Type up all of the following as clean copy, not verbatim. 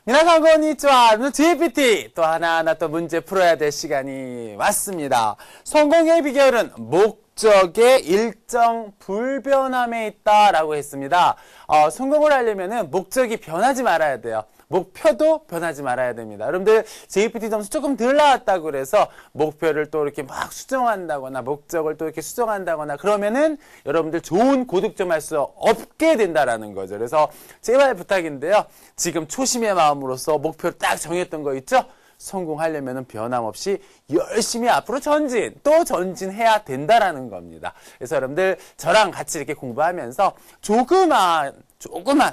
皆さんこんにちは. GPT 또 하나하나 또 문제 풀어야 될 시간이 왔습니다. 성공의 비결은 목적의 일정 불변함에 있다라고 했습니다. 성공을 하려면은 목적이 변하지 말아야 돼요. 목표도 변하지 말아야 됩니다. 여러분들 JPT 점수 조금 덜 나왔다고 그래서 목표를 또 이렇게 막 수정한다거나 목적을 또 이렇게 수정한다거나 그러면은 여러분들 좋은 고득점 할 수 없게 된다라는 거죠. 그래서 제발 부탁인데요. 지금 초심의 마음으로서 목표를 딱 정했던 거 있죠? 성공하려면 변함없이 열심히 앞으로 또 전진해야 된다라는 겁니다. 그래서 여러분들 저랑 같이 이렇게 공부하면서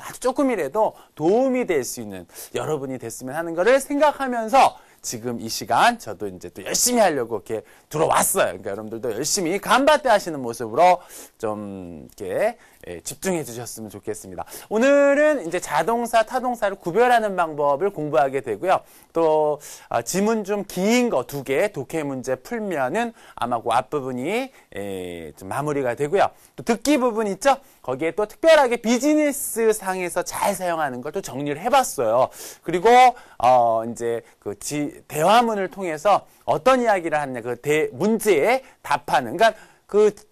아주 조금이라도 도움이 될 수 있는 여러분이 됐으면 하는 거를 생각하면서 지금 이 시간 저도 이제 또 열심히 하려고 이렇게 들어왔어요. 그러니까 여러분들도 열심히 간바떼 하시는 모습으로 좀 이렇게 집중해 주셨으면 좋겠습니다. 오늘은 이제 자동사, 타동사를 구별하는 방법을 공부하게 되고요. 또 지문 좀 긴 거 2개 독해 문제 풀면은 아마 그 앞부분이 좀 마무리가 되고요. 또 듣기 부분 있죠? 거기에 또 특별하게 비즈니스 상에서 잘 사용하는 걸 또 정리를 해봤어요. 그리고 이제 그 대화문을 통해서 어떤 이야기를 하느냐 그 문제에 답하는 그러니까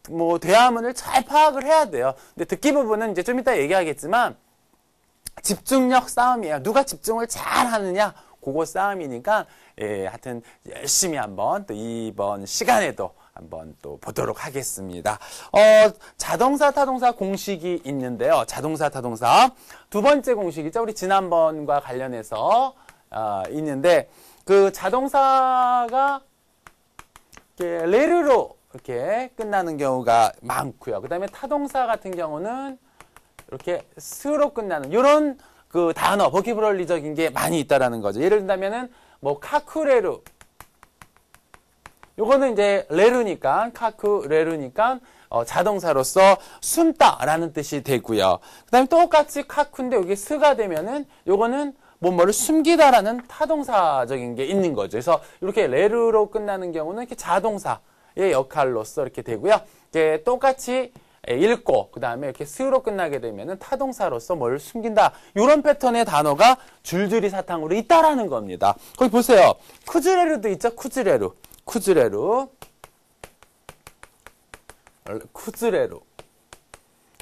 뭐 대화문을 잘 파악을 해야 돼요. 근데 듣기 부분은 이제 좀 이따 얘기하겠지만 집중력 싸움이에요. 누가 집중을 잘 하느냐 그거 싸움이니까 하여튼 열심히 한번 또 이번 시간에도 한번 또 보도록 하겠습니다. 자동사, 타동사 공식이 있는데요. 자동사, 타동사 두 번째 공식이죠. 우리 지난번과 관련해서 있는데 그 자동사가 이렇게 레르로 이렇게 끝나는 경우가 많고요. 그 다음에 타동사 같은 경우는 이렇게 스로 끝나는 이런 그 단어, 보키브러리적인 게 많이 있다라는 거죠. 예를 들자면은 뭐 카쿠레루 요거는 이제 레루니까 카쿠레루니까 자동사로서 숨다라는 뜻이 되고요. 그 다음에 똑같이 카쿠인데 여기 스가 되면은 요거는 뭐를 숨기다라는 타동사적인 게 있는 거죠. 그래서 이렇게 레루로 끝나는 경우는 이렇게 자동사의 역할로서 이렇게 되고요. 이게 똑같이 읽고 그 다음에 이렇게 스로 끝나게 되면은 타동사로서 뭘 숨긴다. 이런 패턴의 단어가 줄줄이 사탕으로 있다라는 겁니다. 거기 보세요. 쿠즈레루도 있죠. 쿠즈레루.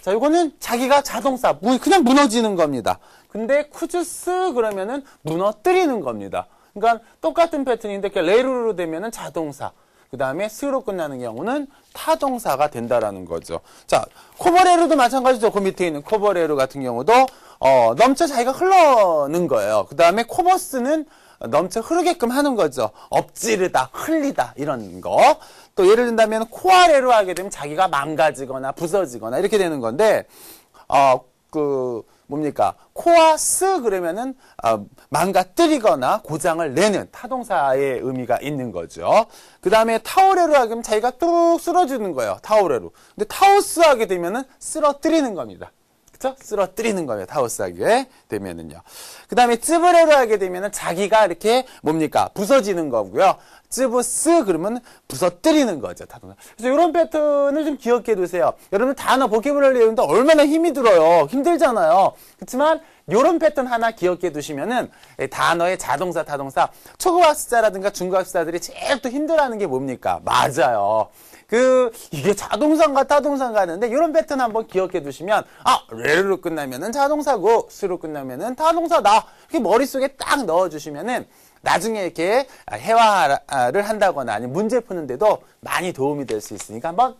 자, 이거는 자기가 자동사, 그냥 무너지는 겁니다. 근데 쿠즈스 그러면은 무너뜨리는 겁니다. 그러니까 똑같은 패턴인데 이렇게 레루로 되면은 자동사, 그 다음에 스로 끝나는 경우는 타동사가 된다라는 거죠. 자, 코버레루도 마찬가지죠. 그 밑에 있는 코버레루 같은 경우도 넘쳐 자기가 흘러는 거예요. 그 다음에 코버스는 넘쳐 흐르게끔 하는 거죠. 엎지르다, 흘리다 이런 거. 또 예를 든다면 코아레로 하게 되면 자기가 망가지거나 부서지거나 이렇게 되는 건데 코아스 그러면은 망가뜨리거나 고장을 내는 타동사의 의미가 있는 거죠. 그 다음에 타오레로 하게 되면 자기가 뚝 쓰러지는 거예요. 타오레로. 근데 타오스 하게 되면은 쓰러뜨리는 겁니다. 그쵸? 쓰러뜨리는 거예요. 타오스 하게 되면은요. 그 다음에 쯔브레로 하게 되면은 자기가 이렇게 부서지는 거고요. 쯔브스 그러면 부서뜨리는 거죠. 타동사. 그래서 이런 패턴을 좀 기억해 두세요. 여러분 단어 보케블러리 외우는데 얼마나 힘이 들어요. 힘들잖아요. 그렇지만 이런 패턴 하나 기억해 두시면은 단어의 자동사, 타동사 초급학습자라든가 중급학습자들이 제일 또 힘들어하는 게 뭡니까? 맞아요. 이게 자동사인가 타동사인가 하는데 이런 패턴 한번 기억해 두시면 레르로 끝나면은 자동사고 스로 끝나면은 타동사다. 이렇게 머릿속에 딱 넣어 주시면은 나중에 이렇게 회화를 한다거나 아니면 문제 푸는데도 많이 도움이 될 수 있으니까 한번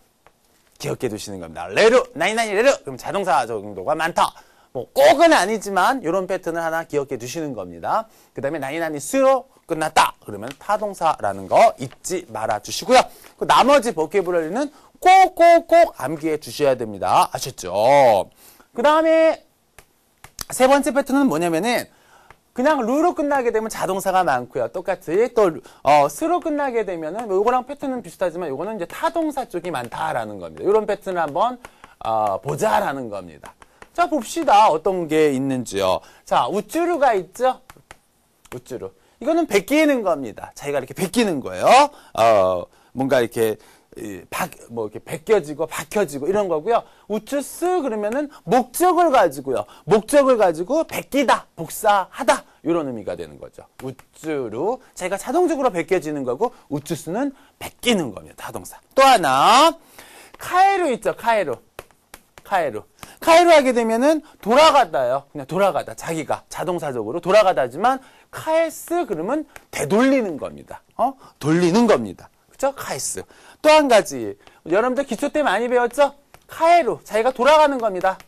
기억해 두시는 겁니다. 레르, 나이나이 레르. 그럼 자동사 정도가 많다. 꼭은 아니지만 이런 패턴을 하나 기억해 두시는 겁니다. 그 다음에 나이나니 스로 끝났다. 그러면 타동사라는 거 잊지 말아 주시고요. 그 나머지 보케블러리는 꼭 암기해 주셔야 됩니다. 아셨죠? 그 다음에 세 번째 패턴은 뭐냐면은 그냥 루로 끝나게 되면 자동사가 많고요. 똑같이 또 스로 끝나게 되면은 요거랑 패턴은 비슷하지만 요거는 이제 타동사 쪽이 많다라는 겁니다. 이런 패턴을 한번 보자라는 겁니다. 자, 봅시다. 어떤 게 있는지요. 자, 우쭈루가 있죠? 우쭈루. 이거는 베끼는 겁니다. 자기가 이렇게 베끼는 거예요. 뭔가 이렇게 이렇게 벗겨지고 박혀지고 이런 거고요. 우추스 그러면은 목적을 가지고요. 목적을 가지고 베끼다, 복사하다 이런 의미가 되는 거죠. 우쭈루. 자기가 자동적으로 베껴지는 거고 우쭈스는 베끼는 겁니다. 타동사. 또 하나. 카에루 있죠. 카에루. 카에루. 카에루 하게 되면은 돌아가다요. 그냥 돌아가다. 자기가 자동사적으로 돌아가다지만 카에스 그러면 되돌리는 겁니다. 돌리는 겁니다. 그죠? 카에스. 또 한 가지. 여러분들 기초 때 많이 배웠죠? 카에루. 자기가 돌아가는 겁니다.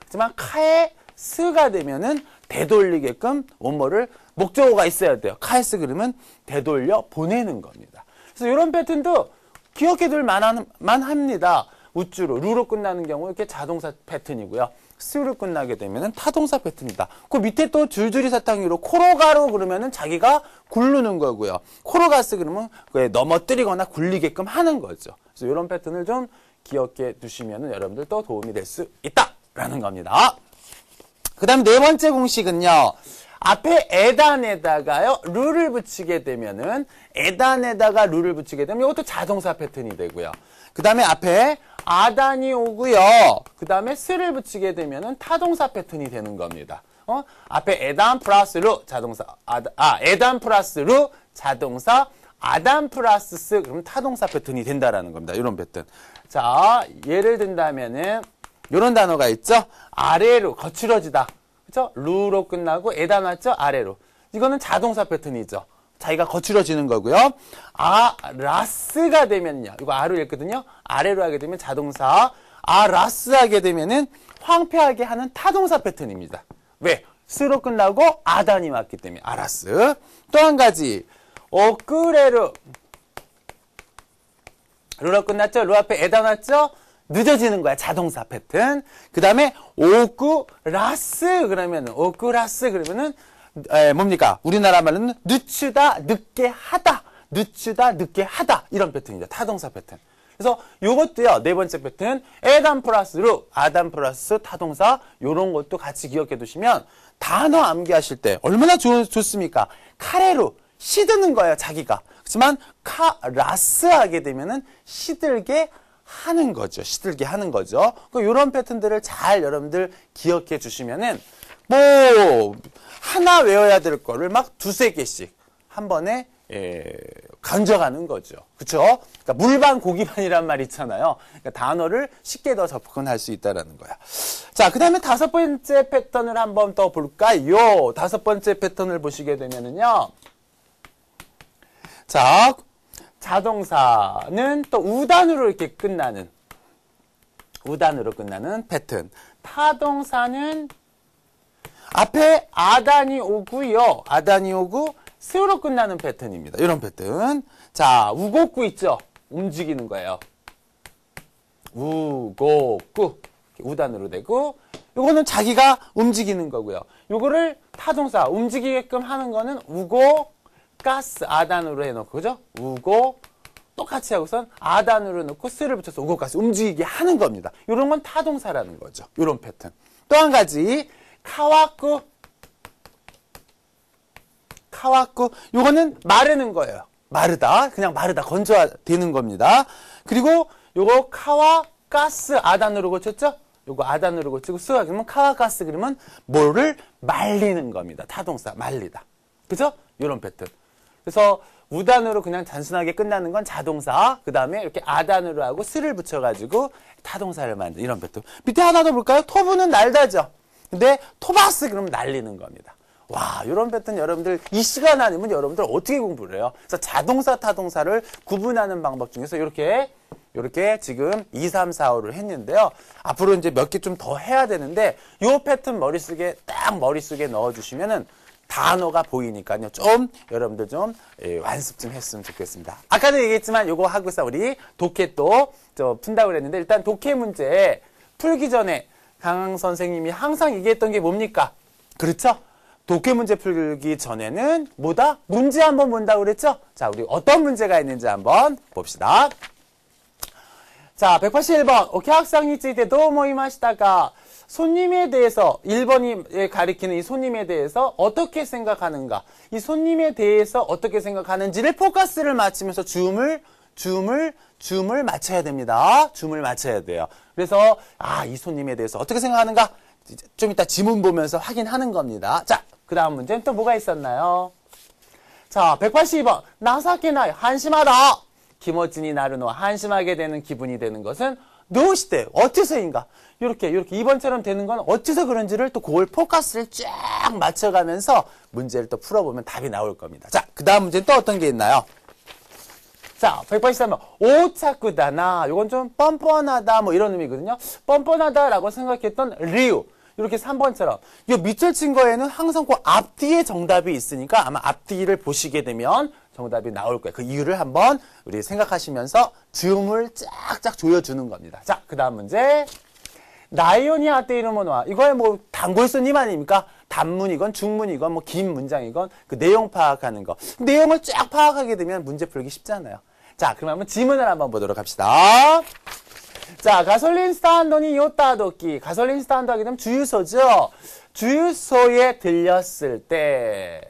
하지만 카에스가 되면은 되돌리게끔 원모를 목적어가 있어야 돼요. 카에스 그러면 되돌려 보내는 겁니다. 그래서 이런 패턴도 기억해둘 만합니다. 우쭈로, 루로 끝나는 경우 이렇게 자동사 패턴이고요. 스로 끝나게 되면은 타동사 패턴이다. 그 밑에 또 줄줄이 사탕으로 코로가로 그러면은 자기가 굴르는 거고요. 코로가스 그러면 넘어뜨리거나 굴리게끔 하는 거죠. 그래서 이런 패턴을 좀 기억해 두시면은 여러분들 또 도움이 될 수 있다라는 겁니다. 그 다음 네 번째 공식은요. 앞에 에단에다가요, 루를 붙이게 되면은, 에단에다가 루를 붙이게 되면 이것도 자동사 패턴이 되고요. 그 다음에 앞에 아단이 오고요. 그 다음에 스를 붙이게 되면은 타동사 패턴이 되는 겁니다. 앞에 에단 플러스 루, 자동사, 에단 플러스 루, 자동사, 아단 플러스 스, 그럼 타동사 패턴이 된다라는 겁니다. 이런 패턴. 자, 예를 든다면은, 요런 단어가 있죠? 아래로, 거칠어지다. 그쵸? 루로 끝나고 에다 났죠? 아래로. 이거는 자동사 패턴이죠. 자기가 거칠어지는 거고요. 라스가 되면요. 이거 아로 읽거든요. 아래로 하게 되면 자동사. 라스 하게 되면은 황폐하게 하는 타동사 패턴입니다. 왜? 스로 끝나고 아단이 왔기 때문에. 아라스. 또 한 가지. 오끄레루. 루로 끝났죠? 루 앞에 에다 났죠? 늦어지는 거야. 자동사 패턴. 그 다음에 오쿠라스 그러면은 오쿠라스 그러면은 뭡니까? 우리나라 말로는 늦추다, 늦게 하다. 늦추다, 늦게 하다. 이런 패턴이죠. 타동사 패턴. 그래서 요것도요. 네 번째 패턴 에단 플러스 루, 아단 플러스 타동사 요런 것도 같이 기억해 두시면 단어 암기하실 때 얼마나 좋습니까? 카레루 시드는 거예요. 자기가. 그렇지만 카라스 하게 되면은 시들게 하는 거죠. 시들게 하는 거죠. 이런 패턴들을 잘 여러분들 기억해 주시면은, 하나 외워야 될 거를 막 두세 개씩 한 번에, 간접하는 거죠. 그쵸? 그러니까 물반 고기반이란 말 있잖아요. 그러니까 단어를 쉽게 더 접근할 수 있다라는 거야. 자, 그 다음에 다섯 번째 패턴을 한번 더 볼까요? 다섯 번째 패턴을 보시게 되면은요. 자, 자동사는 또 우단으로 이렇게 끝나는 패턴. 타동사는 앞에 아단이 오고요. 아단이 오고 스로 끝나는 패턴입니다. 이런 패턴. 자, 우고쿠 있죠? 움직이는 거예요. 우고쿠. 우단으로 되고 요거는 자기가 움직이는 거고요. 요거를 타동사 움직이게끔 하는 거는 우고 가스 아단으로 해놓고 그죠? 우고 똑같이 하고선 아단으로 놓고 스를 붙여서 우고 가스 움직이게 하는 겁니다. 이런 건 타동사라는 거죠. 이런 패턴. 또 한 가지 카와쿠 요거는 마르는 거예요. 마르다 그냥 마르다 건조되는 겁니다. 그리고 요거 카와 가스 아단으로 고쳤죠? 요거 아단으로 고치고 스가 그러면 카와 가스 그러면 뭐를 말리는 겁니다. 타동사 말리다. 그죠? 이런 패턴. 그래서 우단으로 그냥 단순하게 끝나는 건 자동사, 그 다음에 이렇게 아단으로 하고 스를 붙여가지고 타동사를 만든 이런 패턴. 밑에 하나 더 볼까요? 토부는 날다죠. 근데 토바스 그러면 날리는 겁니다. 와, 이런 패턴 여러분들 이 시간 아니면 여러분들 어떻게 공부를 해요? 그래서 자동사, 타동사를 구분하는 방법 중에서 이렇게 지금 2, 3, 4, 5를 했는데요. 앞으로 이제 몇 개 좀 더 해야 되는데 이 패턴 머릿속에 넣어주시면은 단어가 보이니까요. 좀 여러분들 좀 완습 좀 했으면 좋겠습니다. 아까도 얘기했지만 요거 하고서 우리 독해 또 푼다고 그랬는데 일단 독해 문제 풀기 전에 강항 선생님이 항상 얘기했던 게 뭡니까? 그렇죠? 독해 문제 풀기 전에는 뭐다? 문제 한번 본다고 그랬죠? 자, 우리 어떤 문제가 있는지 한번 봅시다. 자, 181번. 오케학상이 찌대 도모이마시다가 손님에 대해서 1번이 가리키는 이 손님에 대해서 어떻게 생각하는가? 이 손님에 대해서 어떻게 생각하는지를 포커스를 맞추면서 줌을 맞춰야 됩니다. 줌을 맞춰야 돼요. 그래서 이 손님에 대해서 어떻게 생각하는가? 좀 이따 지문 보면서 확인하는 겁니다. 자, 그 다음 문제는 또 뭐가 있었나요? 자, 182번. 나사케나이, 한심하다. 기모찌니 나르노, 한심하게 되는 기분이 되는 것은 누구시대? 어째서인가? 이렇게 2번처럼 되는 건 어째서 그런지를 또 그걸 포커스를 쫙 맞춰가면서 문제를 또 풀어보면 답이 나올 겁니다. 자, 그 다음 문제는 또 어떤 게 있나요? 자, 183번. 오차쿠다나. 이건 좀 뻔뻔하다. 뭐 이런 의미거든요. 뻔뻔하다라고 생각했던 리우. 이렇게 3번처럼. 이 밑줄 친 거에는 항상 그 앞뒤에 정답이 있으니까 아마 앞뒤를 보시게 되면 정답이 나올 거예요. 그 이유를 한번 우리 생각하시면서 줌을 쫙쫙 조여주는 겁니다. 자, 그 다음 문제. 나이오니 아테 이르모노와. 이거에 뭐 단골손님 아닙니까? 단문이건 중문이건 뭐 긴 문장이건 그 내용 파악하는 거. 내용을 쫙 파악하게 되면 문제 풀기 쉽잖아요. 자, 그럼 한번 지문을 한번 보도록 합시다. 자, 가솔린 스탄드니 요타도끼. 가솔린 스탄드 하게 되면 주유소죠. 주유소에 들렸을 때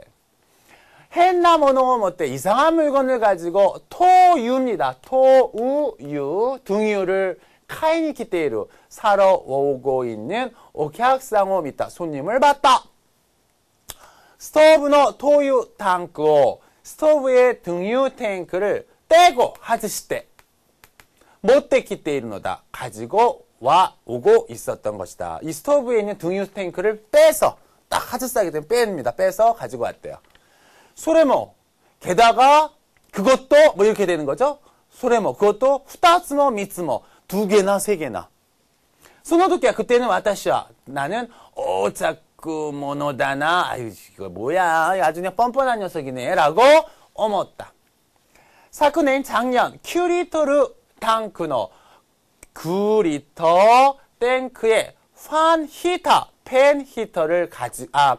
헨나모노 뭐때 이상한 물건을 가지고 토유입니다. 토우유 등유를 카이니키테이루 사러 오고 있는 오客さんを見た 손님을 봤다. 스토브의 토유 탱크を 스토브의 등유 탱크를 떼고 하즈시테 持ってきているのだ. 가지고 와 오고 있었던 것이다. 이 스토브에 있는 등유 탱크를 빼서 딱 하즈싸게 되면 뺍니다. 빼서 가지고 왔대요. 소레모 게다가 그것도 뭐 이렇게 되는 거죠. 소레모 그것도 후타츠모 미츠모 2개나 3개나. その時は 그때는 私は 나는 오차쿠모노다나. 아유 이거 뭐야 아주 그냥 뻔뻔한 녀석이네 라고思った. 昨年 작년 9리터르 탱크의 9리터 탱크에 팬 히터, 팬 히터를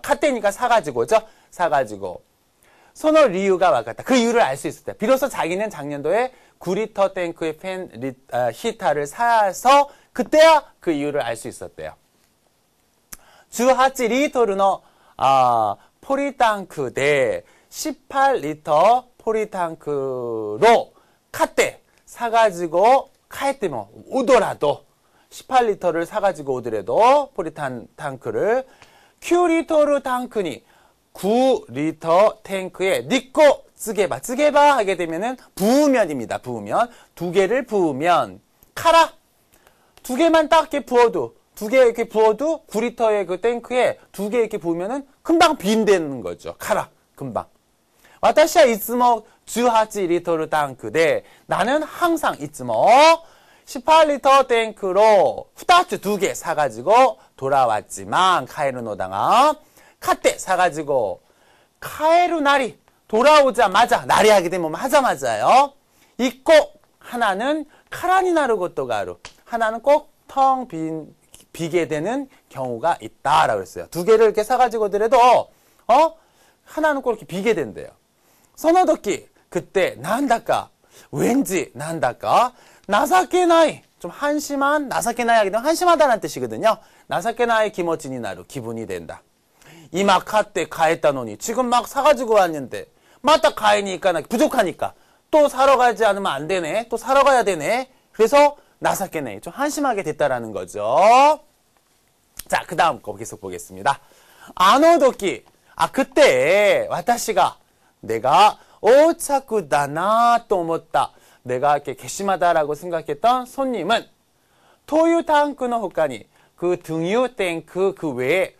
카테니까 사가지고 오죠? 사가지고. 소노 리유가 와갔다. 그 이유를 알 수 있었다. 비로소 자기는 작년도에 9리터 탱크의 팬 히터를 사서 그때야 그 이유를 알 수 있었대요. 18리터의 포리탱크대 18리터 포리탱크로 카테 사가지고 카에테모 오더라도 18리터를 사가지고 오더라도 포리탄크를 9리터르 탱크니 9리터 탱크에 니꼬 쯔게바 하게 되면은 부으면입니다. 부으면 2개를 부으면 카라 2개만 딱 이렇게 부어도 2개 이렇게 부어도 9리터의 그 탱크에 2개 이렇게 부으면은 금방 빈되는 거죠. 카라 금방. 私はいつも 18리터르 탱크대 나는 항상 이츠모 18리터 탱크로 2개 사가지고 돌아왔지만 카에르노다가 카테 사가지고 카에르 날이 돌아오자마자 날이 하게 되면 하자마자요. 있고 하나는 카라니 나르 것도 가루 하나는 꼭 텅 비게 되는 경우가 있다라고 했어요. 2개를 이렇게 사가지고 오더라도 하나는 꼭 이렇게 비게 된대요. その時 그때 난다까 왠지 난다까 나사케나이 좀 한심한 나사케나이 하게 되면 한심하다는 뜻이거든요. 나사케나이 기모찌니 나루 기분이 된다. 이마 카테 가했다노니 지금 막 사가지고 왔는데 맞다 가이니까 부족하니까 또 사러 가지 않으면 안 되네. 또 사러 가야 되네. 그래서 나사케나이 좀 한심하게 됐다라는 거죠. 자, 그 다음 거 계속 보겠습니다. 아노도끼 그때 와타시가 내가 오차쿠다나 또思った 내가 이렇게 괘씸하다라고 생각했던 손님은 토유 탱크의 호가니 그 등유 탱크 그 외에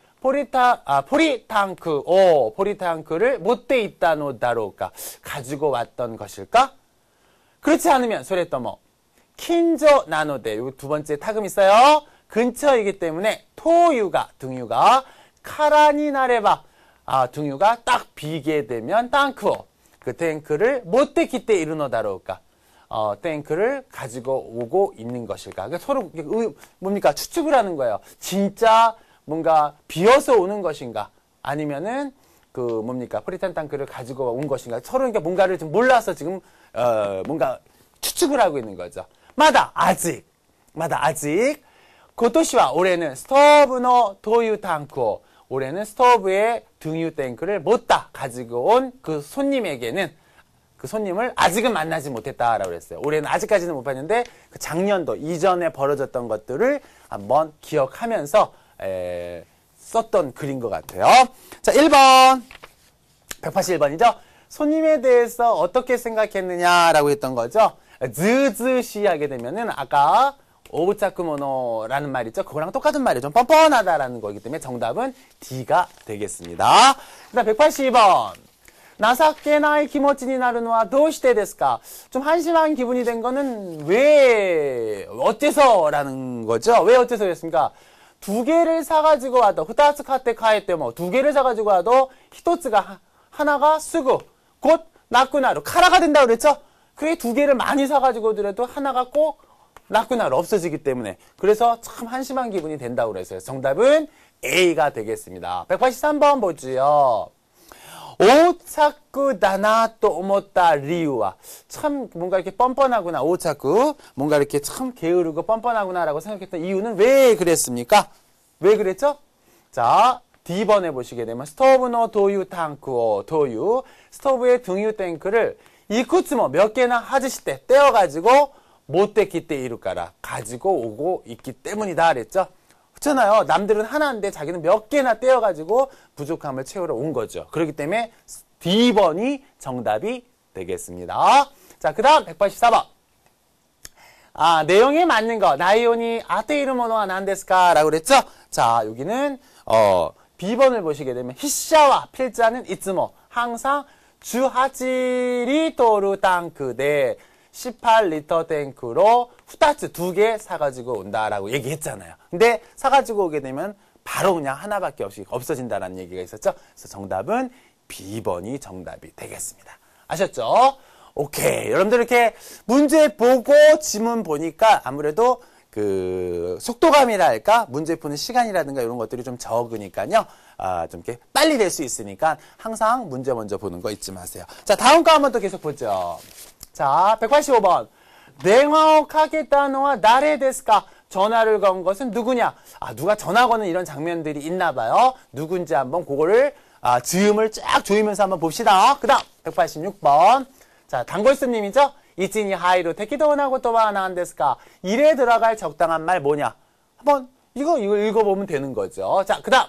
포리탱크를 못돼 있다노 다로우까 가지고 왔던 것일까? 그렇지 않으면 소레또 뭐 킨조 나노데 요 두 번째 타금 있어요. 근처이기 때문에 토유가 등유가 카라니 나레바 등유가 딱 비게 되면 탱크오 그 탱크를 못되기 때 이르노다로우까 탱크를 가지고 오고 있는 것일까? 그러니까 서로 뭡니까 추측을 하는 거예요. 진짜 뭔가 비어서 오는 것인가? 아니면은 그 뭡니까 포리탄 탱크를 가지고 온 것인가? 서로 그러니까 뭔가를 좀 몰라서 지금 뭔가 추측을 하고 있는 거죠. 마다 아직 今年は 올해는 스토브의 도유 탱크 올해는 스토브의 등유 탱크를 못다 가지고 온 그 손님에게는 그 손님을 아직은 만나지 못했다라고 했어요. 올해는 아직까지는 못 봤는데 그 작년도 이전에 벌어졌던 것들을 한번 기억하면서 썼던 글인 것 같아요. 자, 1번. 181번이죠. 손님에 대해서 어떻게 생각했느냐라고 했던 거죠. 즈즈시 하게 되면은 아까 오부차쿠모노라는 말 있죠. 그거랑 똑같은 말이에요. 좀 뻔뻔하다라는 거기 때문에 정답은 D가 되겠습니다. 그다음 182번. 나사케나이 기모치니 나르노와 도시테 데스까? 좀 한심한 기분이 된 거는 왜 어째서라는 거죠. 왜 어째서였습니까? 두 개를 사가지고 와도 후타츠 카테 카에 때뭐 두 개를 사가지고 와도 히토츠가 하나가 쓰고 곧 나쿠나루 카라가 된다고 그랬죠. 그게 두 개를 많이 사가지고 오더라도 하나가 꼭 나쿠나루 없어지기 때문에 그래서 참 한심한 기분이 된다고 그랬어요. 정답은 A가 되겠습니다. 183번 보지요. 오차쿠 다나 또 오모타 리우와 참 뭔가 이렇게 뻔뻔하구나. 오차쿠 뭔가 이렇게 참 게으르고 뻔뻔하구나라고 생각했던 이유는 왜 그랬습니까? 왜 그랬죠? 자, D번에 보시게 되면 스토브노 도유 탱크오 도유 스토브의 등유 탱크를 이쿠츠모 몇 개나 하지시 때 떼어가지고 못됐기 때 이루까라 가지고 오고 있기 때문이다 그랬죠? 그렇잖아요. 남들은 하나인데 자기는 몇 개나 떼어가지고 부족함을 채우러 온 거죠. 그렇기 때문에 D번이 정답이 되겠습니다. 자, 그 다음 184번. 아, 내용에 맞는 거. 나이온이 아테이르모노와 난데스까? 라고 그랬죠? 자, 여기는, B번을 보시게 되면, 히샤와 필자는 이츠모. 항상 주하지리토르 탱크 대 18리터 탱크로 후타츠 두 개 사가지고 온다라고 얘기했잖아요. 근데 사가지고 오게 되면 바로 그냥 하나밖에 없이 없어진다라는 얘기가 있었죠. 그래서 정답은 B번이 정답이 되겠습니다. 아셨죠? 오케이. 여러분들 이렇게 문제 보고 지문 보니까 아무래도 그 속도감이랄까 문제 푸는 시간이라든가 이런 것들이 좀 적으니까요. 좀 이렇게 빨리 될 수 있으니까 항상 문제 먼저 보는 거 잊지 마세요. 자, 다음 거 한번 또 계속 보죠. 자, 185번.電話を かけたのは 나레 데스까? 전화를 건 것은 누구냐? 아, 누가 전화 거는 이런 장면들이 있나 봐요. 누군지 한번 그거를 즈음을 쫙 조이면서 한번 봅시다. 그 다음 186번. 자, 단골스님이죠? 이치니 하이루 테키도나고 또와 나한데스까? 일에 들어갈 적당한 말 뭐냐? 한번 이거 읽어보면 되는 거죠. 자, 그 다음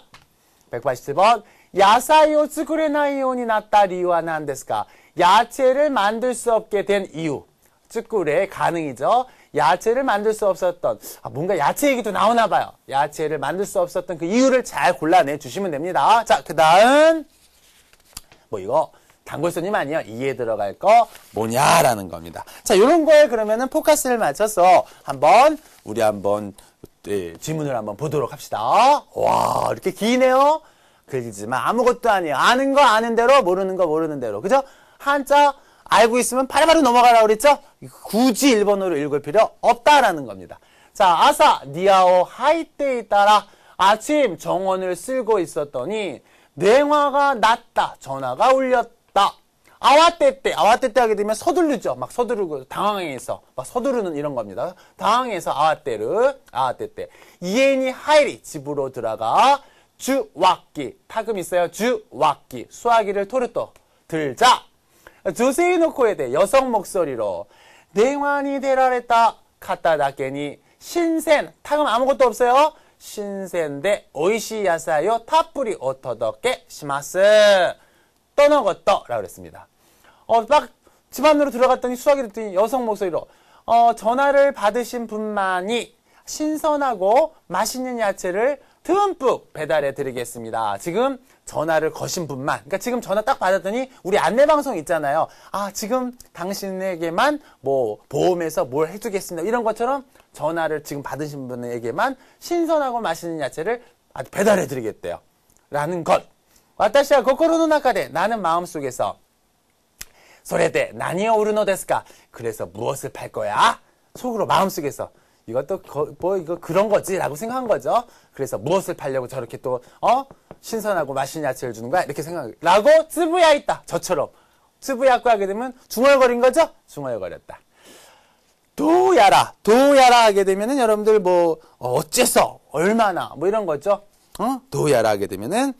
187번. 야사이오 츠쿠레나이요니 나타 리유와 나한데스까? 야채를 만들 수 없게 된 이유. 츠쿠레의 가능이죠. 야채를 만들 수 없었던, 뭔가 야채 얘기도 나오나 봐요. 야채를 만들 수 없었던 그 이유를 잘 골라내 주시면 됩니다. 자, 그 다음, 이거, 단골손님 아니에요. 이에 들어갈 거 뭐냐라는 겁니다. 자, 요런 거에 그러면은 포커스를 맞춰서 우리 한번, 지문을 한번 보도록 합시다. 와, 이렇게 기네요? 그러지만 아무것도 아니에요. 아는 거 아는 대로, 모르는 거 모르는 대로. 그죠? 한자 알고 있으면 바로바로 넘어가라고 그랬죠? 굳이 일본어로 읽을 필요 없다라는 겁니다. 자, 아사 니아오 하이때 있다라 아침 정원을 쓸고 있었더니電話가 났다. 전화가 울렸다. 아와떼떼 하게 되면 서두르죠. 막 서두르고 당황해서 막 서두르는 이런 겁니다. 당황해서 아와떼떼 이엔이 하이리 집으로 들어가 주왁기 타금 있어요. 주왁기 수화기를 토르또 들자. 조세이노 코에 대해 여성 목소리로 냉환이 대라랬다 카타 다케니 신센 타금 아무것도 없어요. 신센데 오이시 야사요 타뿌리 오토도케 시마스 떠너것떠라고 그랬습니다. 막 집 안으로 들어갔더니 수화기를 듣더니 여성 목소리로 전화를 받으신 분만이 신선하고 맛있는 야채를 듬뿍 배달해 드리겠습니다. 지금 전화를 거신 분만, 그러니까 지금 전화 딱 받았더니 우리 안내방송 있잖아요. 지금 당신에게만 보험에서 뭘 해주겠습니다. 이런 것처럼 전화를 지금 받으신 분에게만 신선하고 맛있는 야채를 배달해 드리겠대요. 라는 것. 와타시와 고코로 나카데 나는 마음속에서 소레데 나니오 우르노 데스까? 그래서 무엇을 팔 거야? 속으로 마음속에서 이것도 이거 그런 거지 라고 생각한 거죠. 그래서 무엇을 팔려고 저렇게 또 신선하고 맛있는 야채를 주는 거야 이렇게 생각라고 쯔부야 있다. 저처럼 쯔부야꾸 하게 되면 중얼거린 거죠. 중얼거렸다. 도야라 하게 되면은 여러분들 어째서 얼마나 이런 거죠. 도야라 하게 되면은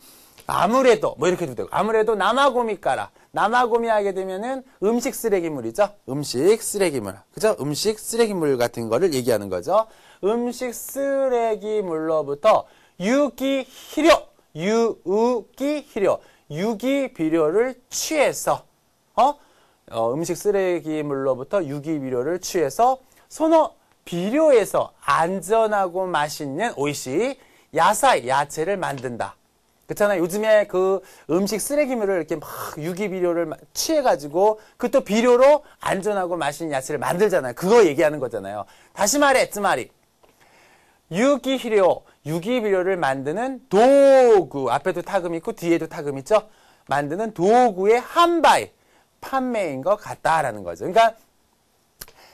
아무래도 이렇게 해도 되고 아무래도 나마고미까라 나마고미 하게 되면은 음식 쓰레기물이죠. 음식 쓰레기물. 그죠? 음식 쓰레기물 같은 거를 얘기하는 거죠. 음식 쓰레기물로부터 유기히료 유기비료, 유기비료를 취해서 음식 쓰레기물로부터 유기비료를 취해서 소노 비료에서 안전하고 맛있는 오이시 야사이, 야채를 만든다. 그렇잖아요. 요즘에 그 음식 쓰레기물을 이렇게 막 유기비료를 취해가지고 그것도 비료로 안전하고 맛있는 야채를 만들잖아요. 그거 얘기하는 거잖아요. 다시 말해, 쯔마리. 유기비료, 유기비료를 만드는 도구. 앞에도 타금 있고 뒤에도 타금 있죠. 만드는 도구의販売, 판매인 것 같다라는 거죠. 그러니까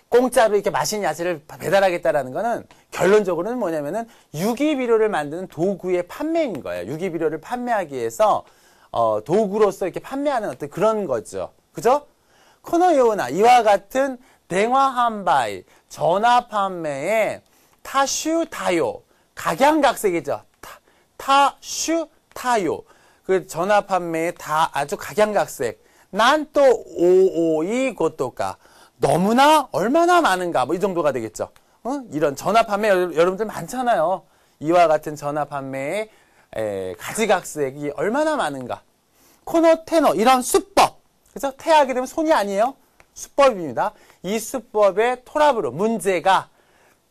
공짜로 이렇게 맛있는 야채를 배달하겠다라는 거는 결론적으로는 뭐냐면은 유기비료를 만드는 도구의 판매인 거예요. 유기비료를 판매하기 위해서 도구로서 이렇게 판매하는 어떤 그런 거죠. 그죠? 코노요나 이와 같은 대화販売, 전화 판매에 타슈타요, 각양각색이죠. 타슈타요. 그 전화 판매에 다 아주 각양각색. 난 또 오오이 고토가 너무나 얼마나 많은가 뭐 이 정도가 되겠죠. 이런 전화 판매 여러분들 많잖아요. 이와 같은 전화 판매의 가지각색이 얼마나 많은가. 코노 테노 이런 수법. 그죠? 태하게 되면 손이 아니에요. 수법입니다. 이 수법의 토라브로 문제가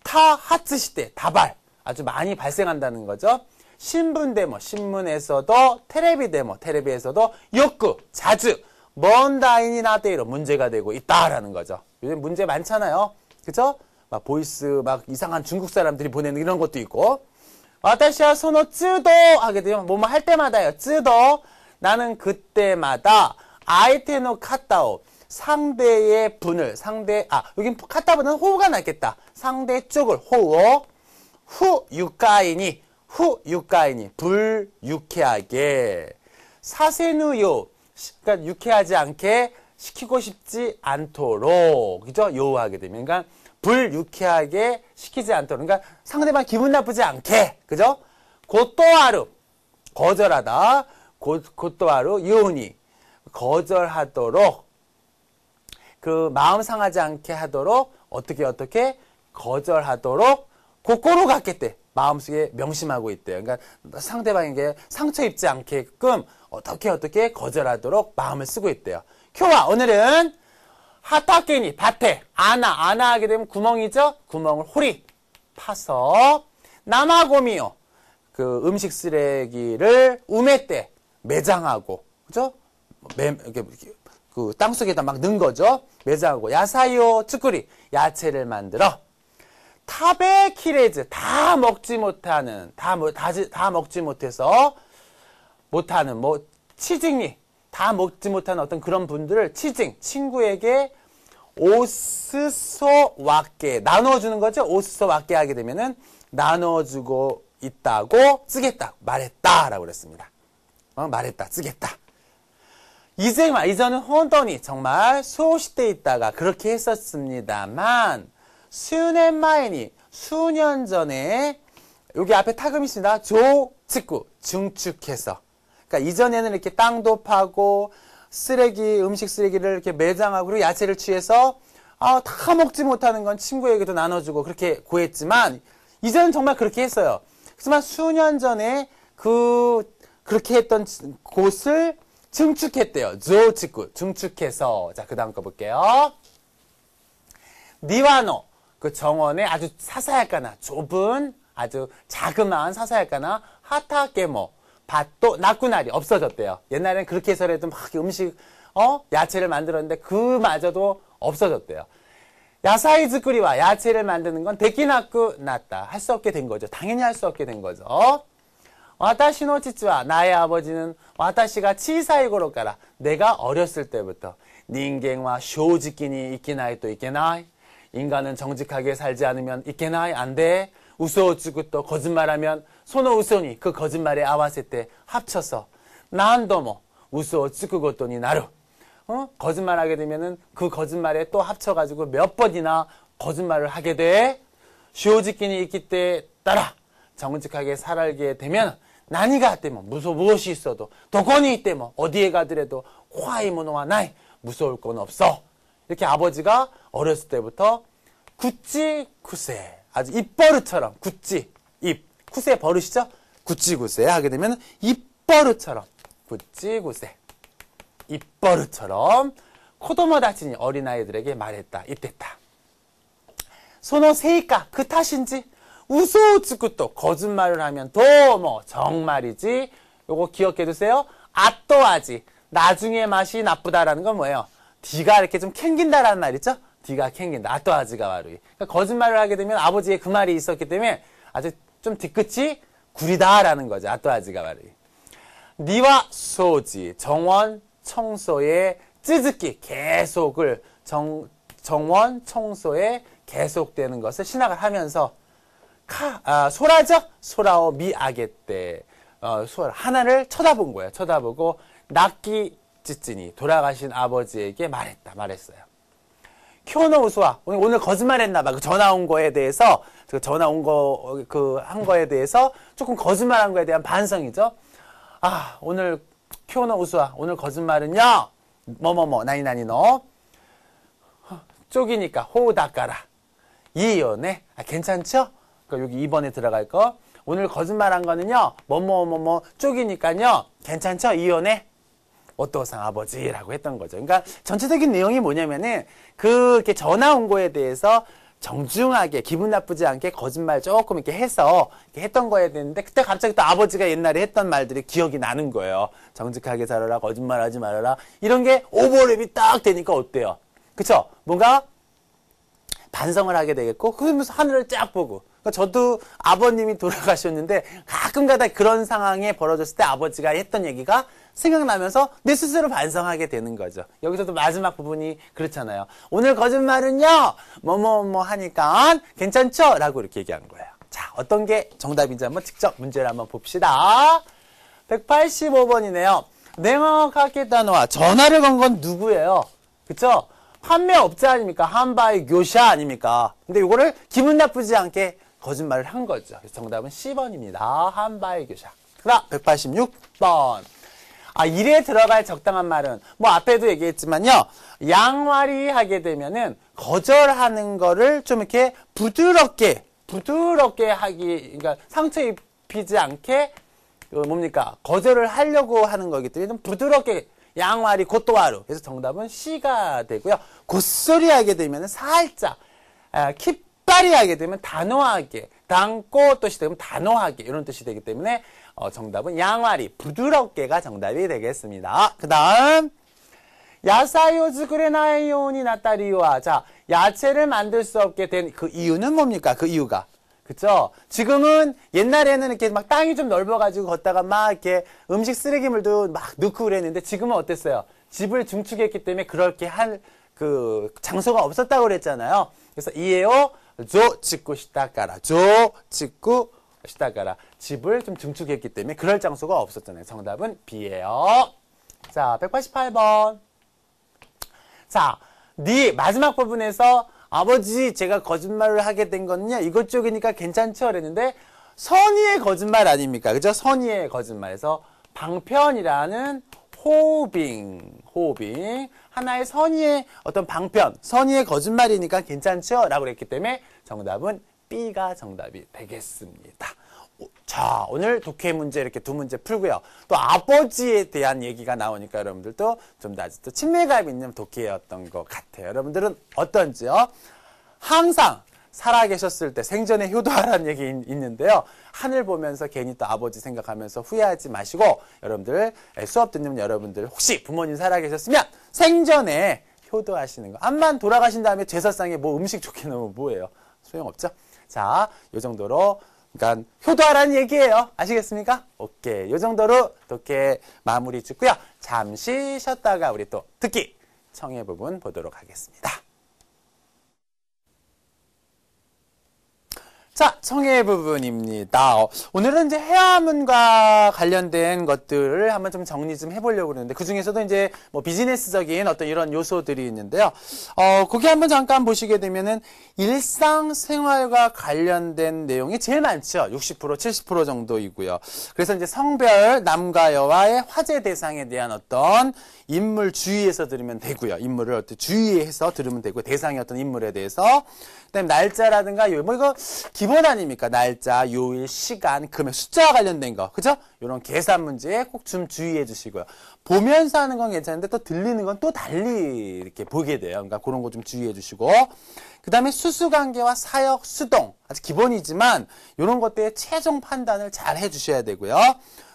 타하츠 시대 다발 아주 많이 발생한다는 거죠. 신분 데모 신문에서도 테레비 데모 테레비에서도 요크 자주 먼다인이 나대로 문제가 되고 있다라는 거죠. 요즘 문제 많잖아요. 그죠? 막 보이스 막 이상한 중국 사람들이 보내는 이런 것도 있고. 와타시와 소노 쯔도 하게 되면 뭐뭐 할 때마다요. 쯔도 나는 그때마다 아이테노 카타오 상대의 분을 여긴 카타보는 호우가 낫겠다. 상대 쪽을 호우 후 유카이니 불유쾌하게 사세누요 그러니까 유쾌하지 않게 시키고 싶지 않도록 그죠? 요하게 되면 그러니까 불유쾌하게 시키지 않도록 그러니까 상대방 기분 나쁘지 않게 그죠? 고또하루 거절하다 고또하루 요니 거절하도록 그 마음 상하지 않게 하도록 어떻게 거절하도록 고꼬로 갖겠대 마음속에 명심하고 있대요. 그러니까 상대방에게 상처 입지 않게끔 어떻게 거절하도록 마음을 쓰고 있대요. 교화 오늘은 하타케니 밭에 아나 하게 되면 구멍이죠. 구멍을 홀이 파서 나마고미요 그 음식 쓰레기를 우메 때 매장하고 그죠? 그 땅속에다 막 넣은 거죠. 매장하고 야사이오 츠쿠리 야채를 만들어 타베 키레즈 다 먹지 못해서 못하는 뭐 치징이 다 먹지 못하는 어떤 그런 분들을 친구에게 오스소 왁게 나눠주는 거죠. 오스소 왁게 하게 되면은 나눠주고 있다고 쓰겠다 말했다라고 그랬습니다. 말했다 쓰겠다. 이전은 혼돈이 정말 소시대 있다가 그렇게 했었습니다만 수년 전에 여기 앞에 타금이 있습니다. 조직구 증축해서 그러니까 이전에는 이렇게 땅도 파고 음식 쓰레기를 이렇게 매장하고 그리고 야채를 취해서 다 먹지 못하는 건 친구에게도 나눠주고 그렇게 구했지만 이전은 정말 그렇게 했어요. 하지만 수년 전에 그렇게 했던 곳을 증축했대요. 조직구 증축해서 자 그 다음 거 볼게요. 니와노 그 정원에 아주 사사야까나 좁은 아주 자그마한 사사야까나 하타게모 밭도 나꾸날이 없어졌대요. 옛날에는 그렇게 해서라도 막 음식 야채를 만들었는데 그마저도 없어졌대요. 야사이 즈쿠리와 야채를 만드는 건 데키나쿠 났다. 할 수 없게 된 거죠. 당연히 할 수 없게 된 거죠. 와타시노 치치와 나의 아버지는 와타시가 치사이 고로까라 내가 어렸을 때부터 닌겐와 쇼지키니 이케나이 또 이케나이 인간은 정직하게 살지 않으면 이케나이 안 돼. 우소우츠구 또 거짓말하면 소노 우소니 그 거짓말에 아와세 때 합쳐서 난도모 우소우츠구 고토니 나루 거짓말하게 되면은 그 거짓말에 또 합쳐가지고 몇 번이나 거짓말을 하게 돼. 쇼지키니 있기 때 따라 정직하게 살게 되면 나니가 때면 무엇이 있어도 도코니 있대면 어디에 가더라도 화이 모노와 나이 무서울 건 없어. 이렇게 아버지가 어렸을 때부터 구찌 쿠세 아주 입버릇처럼 구찌 입 쿠세 버릇이죠. 구찌구세 하게 되면 입버릇처럼 구찌구세 입버릇처럼 코도모다치니 어린아이들에게 말했다. 이때다. 소노 세이까 그 탓인지 우소우츠쿠또 거짓말을 하면 도모 정말이지. 요거 기억해 두세요. 아또하지 나중에 맛이 나쁘다라는 건 뭐예요? 뒤가 이렇게 좀 캥긴다라는 말 있죠? 뒤가 캥긴다. 아또하지가 바로 그러니까 거짓말을 하게 되면 아버지의 그 말이 있었기 때문에 아주 좀 뒤끝이 구리다라는 거죠. 아또하지가 바로 니와 소지 정원 청소의 찌즈기 계속을 정원 청소에 계속되는 것을 신학을 하면서 소라죠? 소라오 미아게때 하나를 쳐다본 거예요. 쳐다보고 낙기 찌찌니 돌아가신 아버지에게 말했어요. 쿄노 우수와 오늘 거짓말했나 봐. 그 전화 온 거에 대해서 전화 온 거 한 거에 대해서 조금 거짓말한 거에 대한 반성이죠. 오늘 쿄노 우수와 오늘 거짓말은요. 뭐뭐뭐 나니나니 너 쪽이니까 호우다까라 이연에 괜찮죠? 그러니까 여기 2번에 들어갈 거 오늘 거짓말한 거는요. 뭐뭐뭐뭐 쪽이니까요. 괜찮죠? 이연에 오토상 아버지라고 했던 거죠. 그러니까 전체적인 내용이 뭐냐면은 이렇게 전화 온 거에 대해서 정중하게 기분 나쁘지 않게 거짓말 조금 이렇게 해서 이렇게 했던 거야 되는데 그때 갑자기 또 아버지가 옛날에 했던 말들이 기억이 나는 거예요. 정직하게 살아라, 거짓말하지 말아라. 이런 게 오버랩이 딱 되니까 어때요? 그쵸? 뭔가 반성을 하게 되겠고 그러면서 하늘을 쫙 보고 그러니까 저도 아버님이 돌아가셨는데 가끔가다 그런 상황에 벌어졌을 때 아버지가 했던 얘기가 생각나면서 내 스스로 반성하게 되는 거죠. 여기서도 마지막 부분이 그렇잖아요. 오늘 거짓말은요. 뭐뭐뭐 하니까 괜찮죠? 라고 이렇게 얘기한 거예요. 자, 어떤 게 정답인지 한번 직접 문제를 한번 봅시다. 185번이네요. 냉어카케다노와 전화를 건 건 누구예요? 그쵸? 판매업자 아닙니까? 한바이 교샤 아닙니까? 근데 이거를 기분 나쁘지 않게 거짓말을 한 거죠. 그래서 정답은 C번입니다. 한바이 교샤. 그다음 186번. 일에 들어갈 적당한 말은 뭐 앞에도 얘기했지만요. 양말이 하게 되면은 거절하는 거를 좀 이렇게 부드럽게 하기 그러니까 상처 입히지 않게 뭡니까? 거절을 하려고 하는 거기 때문에 좀 부드럽게 양말이 곧도하루. 그래서 정답은 C가 되고요. 곧소리 하게 되면은 살짝 kit발이 하게 되면 단호하게 당고 뜻이 되면 단호하게 이런 뜻이 되기 때문에 정답은 양말이 부드럽게가 정답이 되겠습니다. 그 다음 야사이오 즈쿠레나이요니 나타리와 자 야채를 만들 수 없게 된 그 이유는 뭡니까? 그 이유가 그쵸? 지금은 옛날에는 이렇게 막 땅이 좀 넓어가지고 걷다가 막 이렇게 음식 쓰레기물도 막 넣고 그랬는데 지금은 어땠어요? 집을 증축했기 때문에 그렇게 할 그 장소가 없었다고 그랬잖아요. 그래서 이에요 조 짓고 시다가라 조 짓고 시다가라 집을 좀 증축했기 때문에 그럴 장소가 없었잖아요. 정답은 B예요. 자, 188번. 자, 네 마지막 부분에서 아버지 제가 거짓말을 하게 된 거는요. 이것 쪽이니까 괜찮죠? 그랬는데 선의의 거짓말 아닙니까? 그죠? 선의의 거짓말에서 방편이라는 호빙 하나의 선의의 어떤 방편 선의의 거짓말이니까 괜찮죠? 라고 그랬기 때문에 정답은 B가 정답이 되겠습니다. 자, 오늘 독해 문제 이렇게 두 문제 풀고요. 또 아버지에 대한 얘기가 나오니까 여러분들도 좀 더 아주 또 친밀감 있는 독해였던 것 같아요. 여러분들은 어떤지요? 항상 살아계셨을 때 생전에 효도하라는 얘기 있는데요. 하늘 보면서 괜히 또 아버지 생각하면서 후회하지 마시고 여러분들 수업 듣는 여러분들 혹시 부모님 살아계셨으면 생전에 효도하시는 거. 암만 돌아가신 다음에 제사상에 뭐 음식 좋게 넣으면 뭐예요? 소용없죠? 자, 요 정도로 그러니까 효도하라는 얘기예요. 아시겠습니까? 오케이. 요 정도로 독해 마무리 짓고요. 잠시 쉬었다가 우리 또 듣기 청해 부분 보도록 하겠습니다. 자, 청해 부분입니다. 오늘은 이제 해화문과 관련된 것들을 한번 좀 정리 좀 해보려고 그러는데, 그 중에서도 이제 뭐 비즈니스적인 어떤 이런 요소들이 있는데요. 거기 한번 잠깐 보시게 되면은 일상생활과 관련된 내용이 제일 많죠. 60%, 70% 정도이고요. 그래서 이제 성별, 남과 여와의 화제 대상에 대한 어떤 인물 주의해서 들으면 되고요. 인물을 어떤 주의해서 들으면 되고, 대상의 어떤 인물에 대해서. 그다음에 날짜라든가, 뭐 이거 기본 아닙니까? 날짜, 요일, 시간, 금액, 숫자와 관련된 거. 그죠? 이런 계산 문제에 꼭 좀 주의해 주시고요. 보면서 하는 건 괜찮은데 또 들리는 건 또 달리 이렇게 보게 돼요. 그러니까 그런 거 좀 주의해 주시고. 그 다음에 수수관계와 사역, 수동. 아주 기본이지만 이런 것들의 최종 판단을 잘 해주셔야 되고요.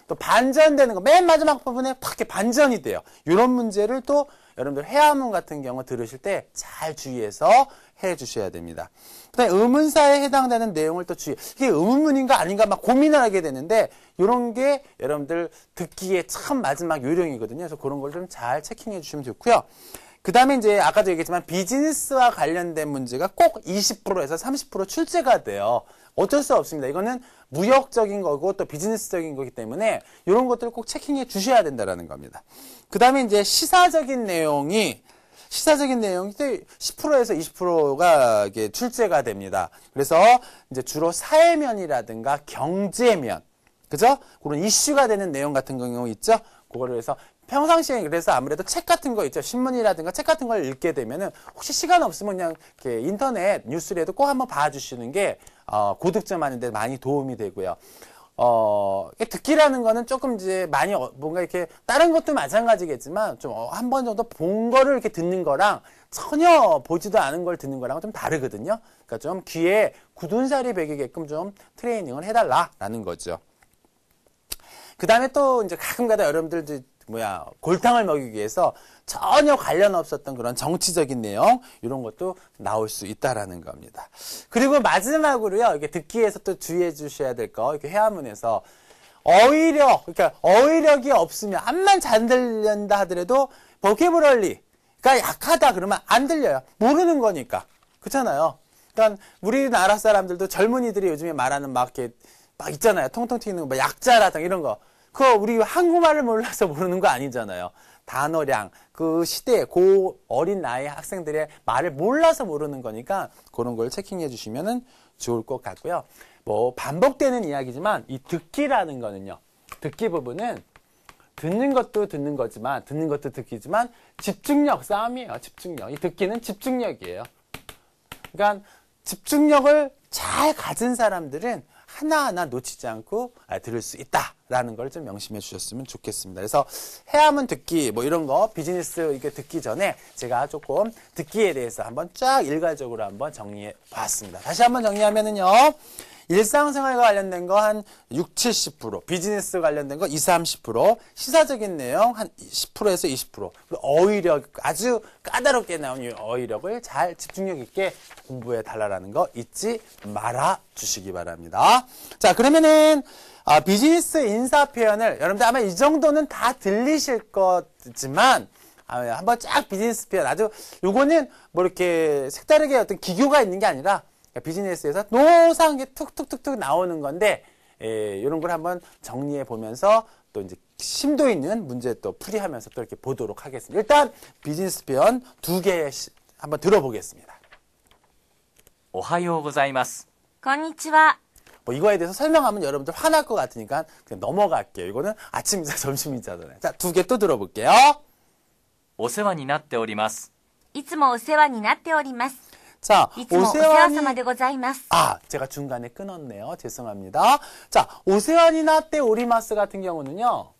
또 반전되는 거. 맨 마지막 부분에 팍 이렇게 반전이 돼요. 이런 문제를 또 여러분들 회화문 같은 경우 들으실 때 잘 주의해서 해 주셔야 됩니다. 그다음에 의문사에 해당되는 내용을 또 이게 의문문인가 아닌가 막 고민을 하게 되는데 이런 게 여러분들 듣기에 참 마지막 요령이거든요. 그래서 그런 걸 좀 잘 체킹해 주시면 좋고요. 그 다음에 이제 아까도 얘기했지만 비즈니스와 관련된 문제가 꼭 20%에서 30% 출제가 돼요. 어쩔 수 없습니다. 이거는 무역적인 거고 또 비즈니스적인 거기 때문에 이런 것들을 꼭 체킹해 주셔야 된다는 겁니다. 그 다음에 이제 시사적인 내용이 10%에서 20%가 이게 출제가 됩니다. 그래서 이제 주로 사회면이라든가 경제면, 그죠? 그런 이슈가 되는 내용 같은 경우 있죠? 그거를 해서 평상시에 그래서 아무래도 책 같은 거 있죠. 신문이라든가 책 같은 걸 읽게 되면은 혹시 시간 없으면 그냥 이렇게 인터넷 뉴스라도 꼭 한번 봐주시는 게 고득점 하는 데 많이 도움이 되고요. 듣기라는 거는 조금 이제 많이 뭔가 이렇게 다른 것도 마찬가지겠지만 좀 한 번 정도 본 거를 이렇게 듣는 거랑 전혀 보지도 않은 걸 듣는 거랑은 좀 다르거든요. 그러니까 좀 귀에 굳은 살이 배기게끔 좀 트레이닝을 해달라라는 거죠. 그 다음에 또 이제 가끔가다 여러분들도 골탕을 먹이기 위해서 전혀 관련 없었던 그런 정치적인 내용 이런 것도 나올 수 있다라는 겁니다. 그리고 마지막으로요, 이게 듣기에서 또 주의해 주셔야 될 거, 이렇게 회화문에서 그러니까 어휘력이 없으면 암만 잘 들린다 하더라도 보케브럴리가 약하다 그러면 안 들려요. 모르는 거니까. 그렇잖아요. 그러니까 우리나라 사람들도 젊은이들이 요즘에 말하는 막 있잖아요. 통통 튀는 거, 약자라든가 이런 거. 그거 우리 한국말을 몰라서 모르는 거 아니잖아요. 단어량, 그 시대, 어린 나이 학생들의 말을 몰라서 모르는 거니까 그런 걸 체킹해 주시면 좋을 것 같고요. 반복되는 이야기지만 이 듣기라는 거는요. 듣기 부분은 듣는 것도 듣는 거지만, 듣는 것도 듣기지만 집중력 싸움이에요. 집중력. 이 듣기는 집중력이에요. 그러니까 집중력을 잘 가진 사람들은 하나하나 놓치지 않고 들을 수 있다라는 걸 좀 명심해 주셨으면 좋겠습니다. 그래서 회화문 듣기 이런 거 비즈니스 이게 듣기 전에 제가 조금 듣기에 대해서 한번 쫙 일괄적으로 한번 정리해 봤습니다. 다시 한번 정리하면은요. 일상생활과 관련된 거 한 60-70%, 비즈니스 관련된 거 20-30%, 시사적인 내용 한 10%에서 20%, 그리고 어휘력, 아주 까다롭게 나온 이 어휘력을 잘 집중력 있게 공부해 달라는 거 잊지 말아 주시기 바랍니다. 자, 그러면은 비즈니스 인사 표현을 여러분들 아마 이 정도는 다 들리실 거지만 한번 쫙 비즈니스 표현 요거는 이렇게 색다르게 어떤 기교가 있는 게 아니라 비즈니스에서 노상하게 툭툭툭툭 나오는 건데 이런 걸 한번 정리해 보면서 또 이제 심도 있는 문제 또 풀이하면서 또 이렇게 보도록 하겠습니다. 일단 비즈니스 표현 2개 한번 들어보겠습니다. おはようございます。こんにちは。 이거에 대해서 설명하면 여러분들 화날 것 같으니까 그냥 넘어갈게요. 이거는 아침 인사, 점심 인사잖아요. 자, 2개 또 들어볼게요. お世話になっております。いつもお世話になっております。 자, いつもお世話様でございます。 제가 중간에 끊었네요. 죄송합니다. 자, 오세환이 나때 오리마스 같은 경우는요.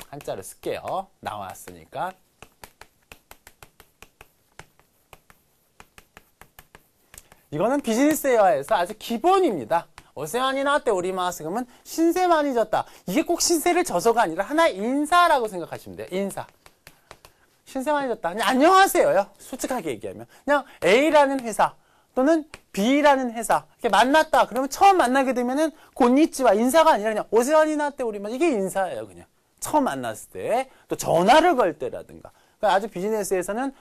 한자를 쓸게요. 나왔으니까. 이거는 비즈니스 회화에서 아주 기본입니다. 오세환이 나때 오리마스 그러면 신세 많이 졌다. 이게 꼭 신세를 져서가 아니라 하나의 인사라고 생각하시면 돼요. 인사. 신세 많이 졌다. 그냥 안녕하세요요. 솔직하게 얘기하면. 그냥 A라는 회사 또는 B라는 회사 이렇게 만났다. 그러면 처음 만나게 되면은 곤니치와 인사가 아니라 그냥 오세환이 나때 오리마스 이게 인사예요. 그냥. 처음 만났을 때. 또 전화를 걸 때라든가. 그러니까 아주 비즈니스에서는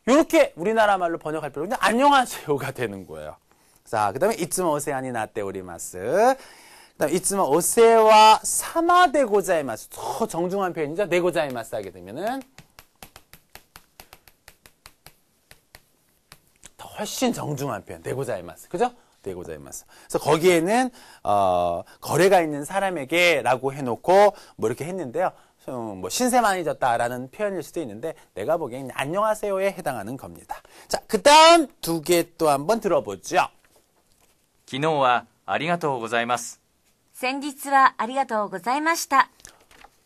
이렇게 우리나라 말로 번역할 필요 없는데 안녕하세요가 되는 거예요. 자, 그 다음에 이츠모 오세환이 나때 오리마스. 그 다음에 이츠모 오세와 사마데 고자이마스. 더 정중한 표현이죠. 네 고자이마스 하게 되면은 더 훨씬 정중한 표현. 네 고자이마스. 그죠? 네 고자이마스. 그래서 거기에는 거래가 있는 사람에게라고 해놓고 이렇게 했는데요. 뭐 신세 많이 졌다라는 표현일 수도 있는데 내가 보기엔 안녕하세요에 해당하는 겁니다. 자, 그 다음 두 개 또 한번 들어보죠. 昨日はありがとうございます。先日はありがとうございました。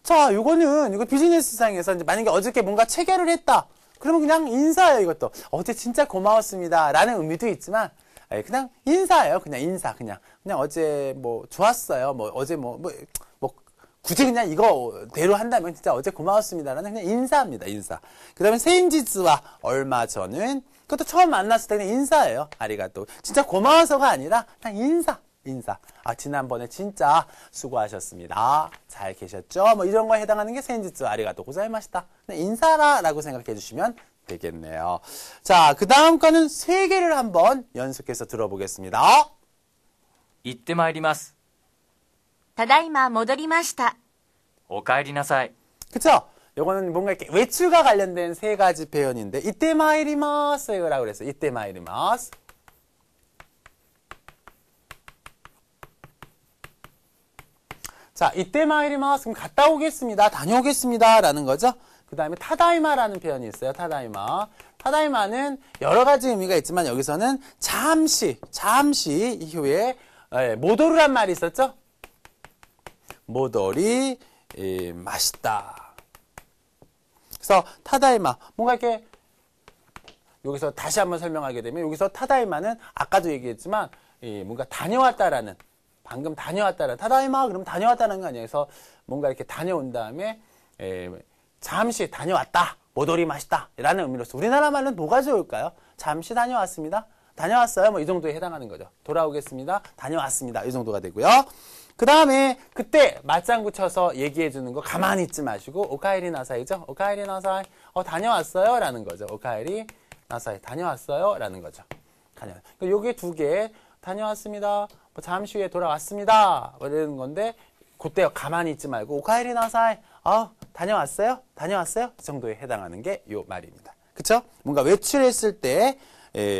자, 이거 비즈니스상에서 이제 만약에 어저께 뭔가 체결을 했다. 그러면 그냥 인사예요, 이것도. 어제 진짜 고마웠습니다. 라는 의미도 있지만, 그냥 인사예요. 그냥 인사. 그냥 어제 뭐 좋았어요. 뭐 어제 뭐 굳이 그냥 이거대로 한다면 진짜 어제 고마웠습니다. 라는 그냥 인사입니다, 인사. 그 다음에 세인지즈와 얼마 전은 그것도 처음 만났을 때 그냥 인사예요. 아리가또. 진짜 고마워서가 아니라 그냥 인사. 아, 지난번에 진짜 수고하셨습니다. 잘 계셨죠? 뭐 이런 거에 해당하는 게 세인지츠 아리가또 고자이마시다. 그냥 인사라라고 생각해 주시면 되겠네요. 자, 그 다음 거는 세 개를 한번 연속해서 들어보겠습니다. 行ってまいります。ただいま戻りました。お帰りなさい。 그쵸? 요거는 뭔가 이렇게 외출과 관련된 세 가지 표현인데, 이때 마이리마스라고 그랬어요. 이때 마이리마스. 자, 이때 마이리마스. 그럼 갔다 오겠습니다. 다녀오겠습니다. 라는 거죠. 그 다음에 타다이마라는 표현이 있어요. 타다이마. 타다이마는 여러 가지 의미가 있지만 여기서는 잠시 이후에 모도르란 말이 있었죠? 모도리 맛있다. 그래서 타다이마 뭔가 이렇게 여기서 다시 한번 설명하게 되면 여기서 타다이마는 아까도 얘기했지만 뭔가 다녀왔다라는 방금 다녀왔다라는 타다이마 그럼 다녀왔다는 거 아니에요. 그래서 뭔가 이렇게 다녀온 다음에 잠시 다녀왔다. 모도리 맛있다. 라는 의미로서 우리나라 말은 뭐가 좋을까요? 잠시 다녀왔습니다. 다녀왔어요. 뭐 이 정도에 해당하는 거죠. 돌아오겠습니다. 다녀왔습니다. 이 정도가 되고요. 그 다음에 그때 맞장구 쳐서 얘기해 주는 거 가만히 있지 마시고 오카에리 나사이죠. 오카에리 나사이. 다녀왔어요. 라는 거죠. 오카에리 나사이. 다녀왔어요. 라는 거죠. 요게 두 개. 다녀왔습니다. 뭐 잠시 후에 돌아왔습니다. 이러는 건데 그때 가만히 있지 말고 오카에리 나사이. 다녀왔어요? 다녀왔어요? 이 정도에 해당하는 게 요 말입니다. 그쵸? 뭔가 외출했을 때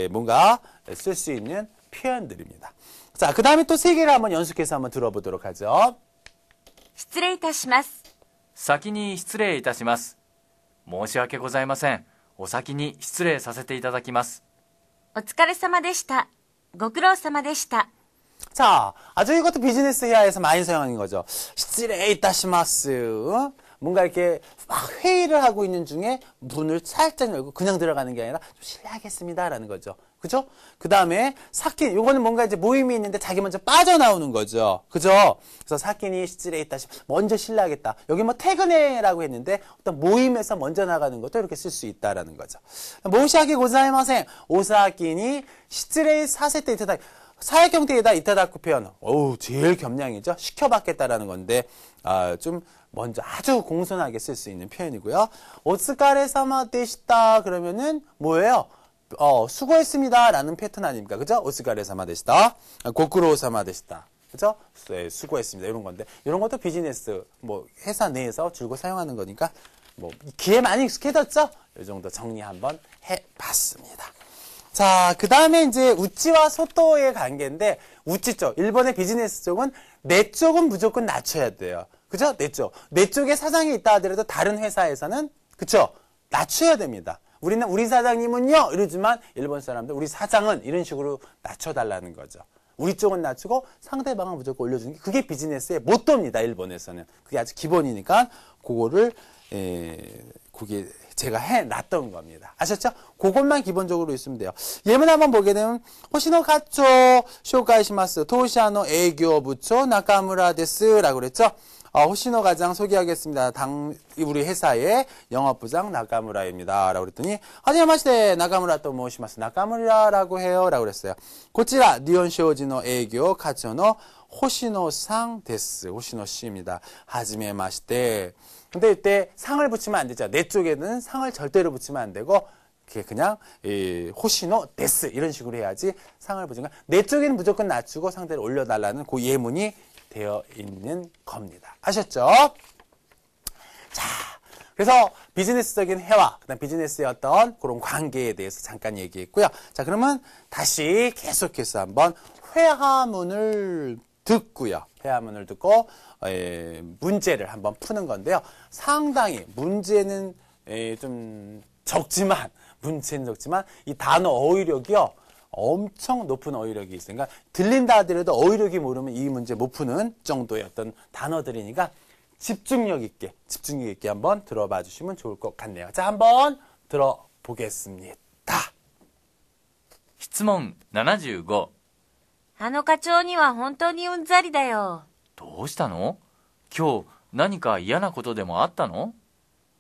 뭔가 쓸 수 있는 표현들입니다. 자, 그 다음에 또 세 개를 한번 연속해서 한번 들어보도록 하죠. 失礼いたします。先に失礼いたします。申し訳ございません。お先に失礼させていただきます。お疲れ様でした。ご苦労様でした。 자, 아주 이것도 비즈니스 회화에서 많이 사용하는 거죠.失礼いたします. 뭔가 이렇게 막 회의를 하고 있는 중에 문을 살짝 열고 그냥 들어가는 게 아니라 좀 실례하겠습니다라는 거죠. 그죠? 그 다음에 사킨, 요거는 뭔가 이제 모임이 있는데 자기 먼저 빠져나오는 거죠. 그죠? 그래서 사킨이失礼いたし 먼저 실례하겠다. 여기 뭐 퇴근해라고 했는데 어떤 모임에서 먼저 나가는 것도 이렇게 쓸 수 있다라는 거죠. 모시하게 고자이마센 오사키니 失礼 사세테 이타다. 사역 형태에다 이타다쿠 표현. 제일 겸량이죠. 시켜받겠다라는 건데, 좀 먼저 아주 공손하게 쓸 수 있는 표현이고요. 오츠카레사마 데시타 그러면은 뭐예요? 수고했습니다. 라는 패턴 아닙니까? 그죠? 오츠카레사마 데시타. 고쿠로사마 데시타. 그죠? 네, 수고했습니다. 이런 건데. 이런 것도 비즈니스, 뭐, 회사 내에서 줄곧 사용하는 거니까, 뭐, 기회 많이 익숙해졌죠? 이 정도 정리 한번 해 봤습니다. 자, 그 다음에 이제 우찌와 소토의 관계인데, 우찌 쪽, 일본의 비즈니스 쪽은 내 쪽은 무조건 낮춰야 돼요. 그죠? 내 쪽. 내 쪽에 사장이 있다 하더라도 다른 회사에서는, 그쵸? 낮춰야 됩니다. 우리 사장님은요? 이러지만, 일본 사람들, 우리 사장은 이런 식으로 낮춰달라는 거죠. 우리 쪽은 낮추고 상대방은 무조건 올려주는 게 그게 비즈니스의 모토입니다. 일본에서는. 그게 아주 기본이니까, 그거를, 그게 제가 해놨던 겁니다. 아셨죠? 그것만 기본적으로 있으면 돼요. 예문 한번 보게 되면 호시노 가초 쇼카이시마스 도시아노 에이교 부초 나카무라 데스라고 그랬죠? 호시노 과장 소개하겠습니다. 우리 회사의 영업부장 나카무라입니다. 라고 그랬더니 하지마시테 나카무라 또 모시마스 나카무라라고 해요. 라고 그랬어요. 고치라 니온 쇼지노 에이교 가초노 호시노상 데스. 호시노 씨입니다. 하지메마시테. 근데 이때 상을 붙이면 안 되죠. 내 쪽에는 상을 절대로 붙이면 안 되고 그냥 호시노 데스 이런 식으로 해야지 상을 붙이면 내 쪽에는 무조건 낮추고 상대를 올려달라는 그 예문이 되어 있는 겁니다. 아셨죠? 자, 그래서 비즈니스적인 회화, 그다음 비즈니스의 어떤 그런 관계에 대해서 잠깐 얘기했고요. 자, 그러면 다시 계속해서 한번 회화문을 듣고요. 회화문을 듣고 문제를 한번 푸는 건데요. 상당히 문제는 좀 적지만 이 단어 어휘력이요. 엄청 높은 어휘력이 있어요. 그러니까 들린다 하더라도 어휘력이 모르면 이 문제 못 푸는 정도의 어떤 단어들이니까 집중력 있게 한번 들어봐 주시면 좋을 것 같네요. 자, 한번 들어보겠습니다. 質問75。あの課長には本当にうんざりだよ。どうしたの？今日何か嫌なことでもあったの？